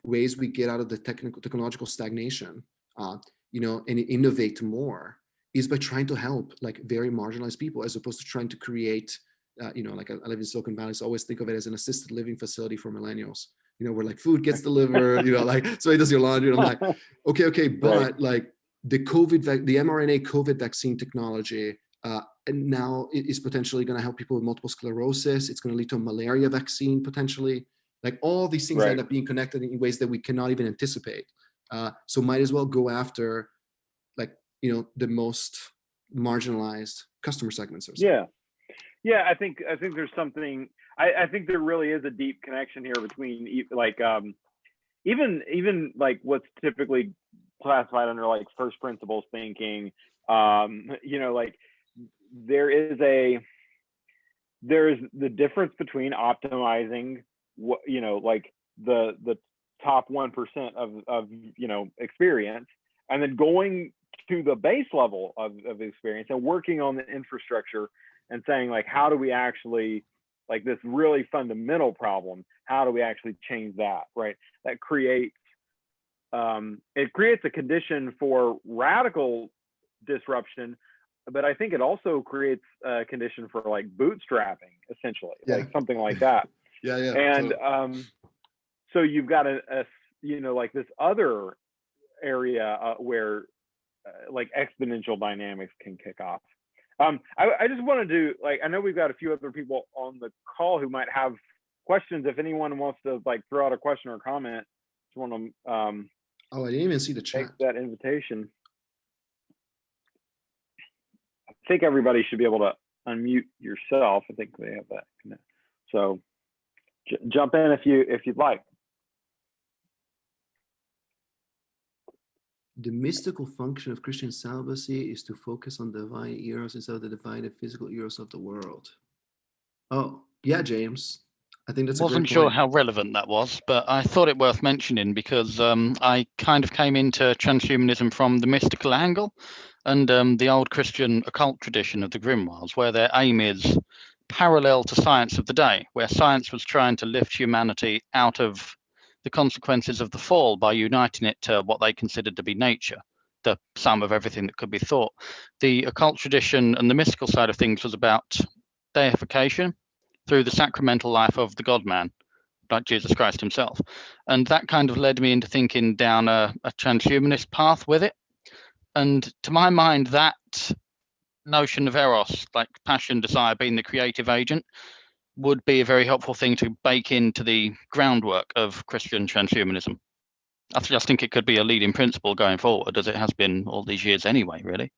ways we get out of the technological stagnation, and innovate more, is by trying to help like very marginalized people, as opposed to trying to create, like I live in Silicon Valley, so I always think of it as an assisted living facility for millennials, where like food gets delivered, like somebody does your laundry, and I'm like, okay, but like the mRNA COVID vaccine technology, and now it is potentially going to help people with multiple sclerosis. It's going to lead to a malaria vaccine potentially. Like all these things end up being connected in ways that we cannot even anticipate. So might as well go after, like, the most marginalized customer segments or something. Yeah. I think there's something. I think there really is a deep connection here between like even like what's typically classified under like first principles thinking. Like there is the difference between optimizing what, like the top 1% of experience, and then going to the base level of experience and working on the infrastructure and saying, like, how do we actually, like, this really fundamental problem, how do we actually change that, right? That creates it creates a condition for radical disruption, but I think it also creates a condition for like bootstrapping, essentially, like something like that. And so you've got a like this other area where like exponential dynamics can kick off. I just wanted to, like, I know we've got a few other people on the call who might have questions. If anyone wants to like throw out a question or comment, just want to I didn't even see the chat. Take that invitation. I think everybody should be able to unmute yourself. I think they have that. So jump in if you'd like. The mystical function of Christian celibacy is to focus on divine eros instead of the divine and physical eros of the world. Oh, yeah, James. I think that's a great point. Wasn't sure how relevant that was, but I thought it worth mentioning because I kind of came into transhumanism from the mystical angle and the old Christian occult tradition of the Grimoires, where their aim is parallel to science of the day, where science was trying to lift humanity out of the consequences of the fall by uniting it to what they considered to be nature, the sum of everything that could be thought. The occult tradition and the mystical side of things was about deification through the sacramental life of the God-man, like Jesus Christ himself. And that kind of led me into thinking down a transhumanist path with it. And to my mind, that notion of eros, like passion, desire, being the creative agent, would be a very helpful thing to bake into the groundwork of Christian transhumanism. I just think it could be a leading principle going forward, as it has been all these years anyway, really.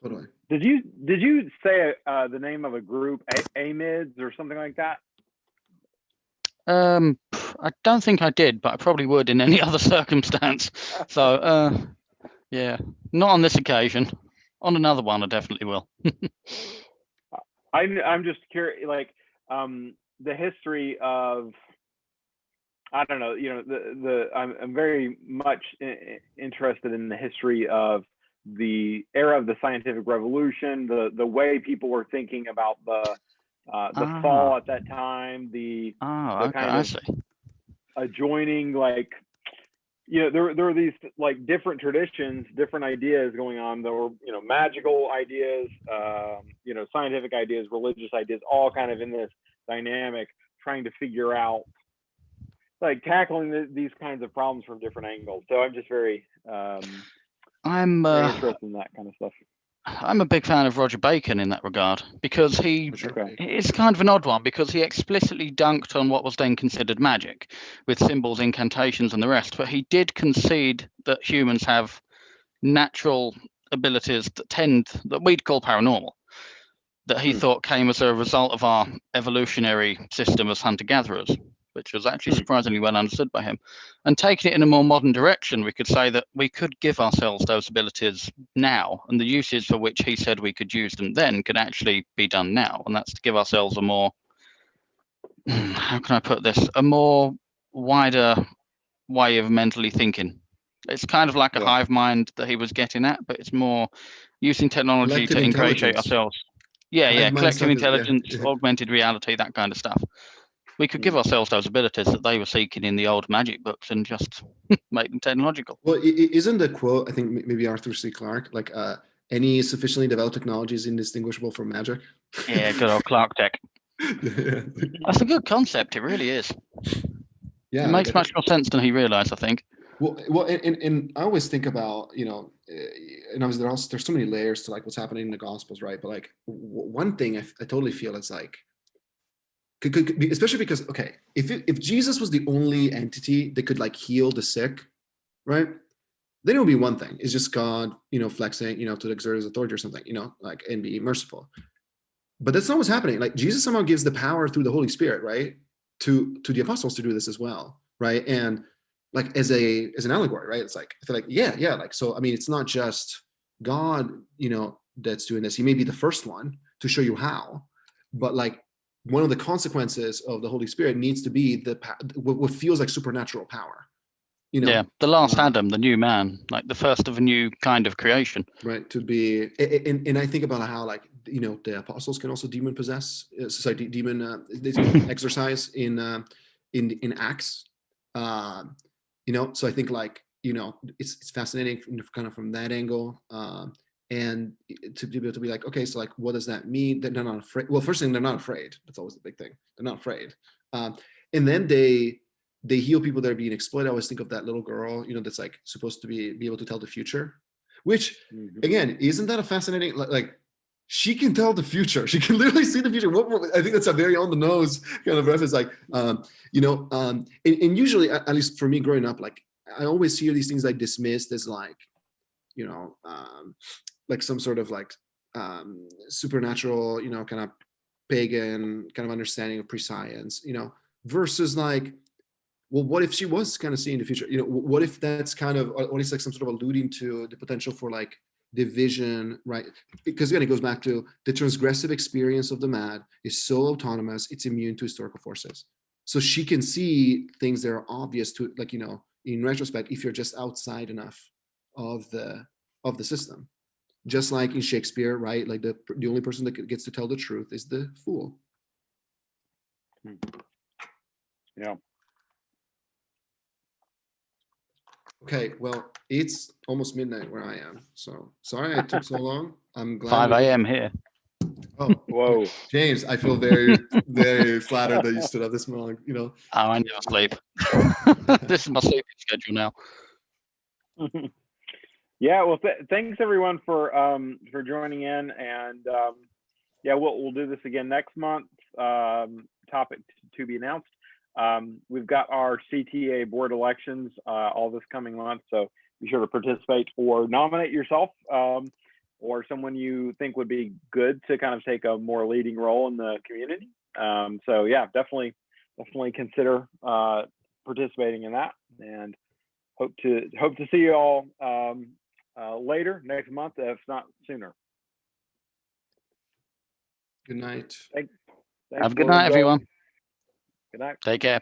Totally. Did you say the name of a group, AMIDs or something like that? I don't think I did, but I probably would in any other circumstance. So, yeah, not on this occasion. On another one, I definitely will. I'm just curious, like the history of, I don't know, you know, I'm very much interested in the history of the era of the scientific revolution, the way people were thinking about the fall at that time, the okay, kind I of see. adjoining, like, you know, there were these like different traditions, different ideas going on. There were, you know, magical ideas, you know, scientific ideas, religious ideas, all kind of in this dynamic, trying to figure out, like, tackling these kinds of problems from different angles. So I'm just very, very interested in that kind of stuff. I'm a big fan of Roger Bacon in that regard, because it's kind of an odd one, because he explicitly dunked on what was then considered magic with symbols, incantations and the rest, but he did concede that humans have natural abilities that we'd call paranormal, that he thought came as a result of our evolutionary system as hunter-gatherers, which was actually surprisingly well understood by him. And taking it in a more modern direction, we could say that we could give ourselves those abilities now, and the uses for which he said we could use them then could actually be done now. And that's to give ourselves a more, how can I put this, a more wider way of mentally thinking. It's kind of like a hive mind that he was getting at, but it's more using technology to ingratiate ourselves. Yeah, collective intelligence, augmented reality, that kind of stuff. We could give ourselves those abilities that they were seeking in the old magic books and just make them technological. Well, isn't the quote, I think maybe Arthur C. Clarke, like any sufficiently developed technology is indistinguishable from magic? Yeah, good old Clarke tech. That's a good concept. It really is. Yeah, it makes much more sense than he realized, I think. Well, and I always think about, you know, and obviously there's so many layers to like what's happening in the Gospels, right? But like one thing I totally feel is like, especially because, okay, if Jesus was the only entity that could like heal the sick, right, then it would be one thing. It's just God, you know, flexing, you know, to exert his authority or something, you know, like, and be merciful. But that's not what's happening. Like Jesus somehow gives the power through the Holy Spirit, right, to the apostles to do this as well, right? And like as an allegory, right? It's like, I feel like, yeah, like, so I mean, it's not just God, you know, that's doing this. He may be the first one to show you how, but like, one of the consequences of the Holy Spirit needs to be what feels like supernatural power. You know, the last Adam, the new man, like the first of a new kind of creation. Right. To be, and I think about how, like, you know, the apostles can also demon exercise in Acts. You know, so I think, like, you know, it's fascinating from that angle. And to be able to be like, okay, so like, what does that mean? That they're not afraid. Well, first thing, they're not afraid. That's always the big thing. They're not afraid. And then they heal people that are being exploited. I always think of that little girl, you know, that's like supposed to be able to tell the future, which again, isn't that a fascinating, like she can tell the future. She can literally see the future. I think that's a very on the nose kind of reference. Like, you know, and usually, at least for me growing up, like I always hear these things like dismissed as like, you know, like some sort of like supernatural, you know, kind of pagan kind of understanding of pre-science, you know, versus like, well, what if she was kind of seeing the future? You know, what if that's kind of, or at least like some sort of alluding to the potential for like division, right? Because again, it goes back to the transgressive experience of the mad is so autonomous, it's immune to historical forces. So she can see things that are obvious to, like, you know, in retrospect, if you're just outside enough of the system. Just like in Shakespeare, right? Like the only person that gets to tell the truth is the fool. Yeah. Okay, well, it's almost midnight where I am, so sorry I took so long. I'm glad. 5 a.m. here. Oh, whoa, James! I feel very, very flattered that you stood up this morning. You know. Oh, I never sleep. This is my sleeping schedule now. Yeah. Well, thanks everyone for joining in, and yeah, we'll do this again next month. Topic to be announced. We've got our CTA board elections all this coming month, so be sure to participate or nominate yourself. or someone you think would be good to kind of take a more leading role in the community. So yeah, definitely consider participating in that, and hope to see you all later next month, if not sooner. Good night. Thanks, Have a good night, Lorenzo. everyone. Good night. Take care.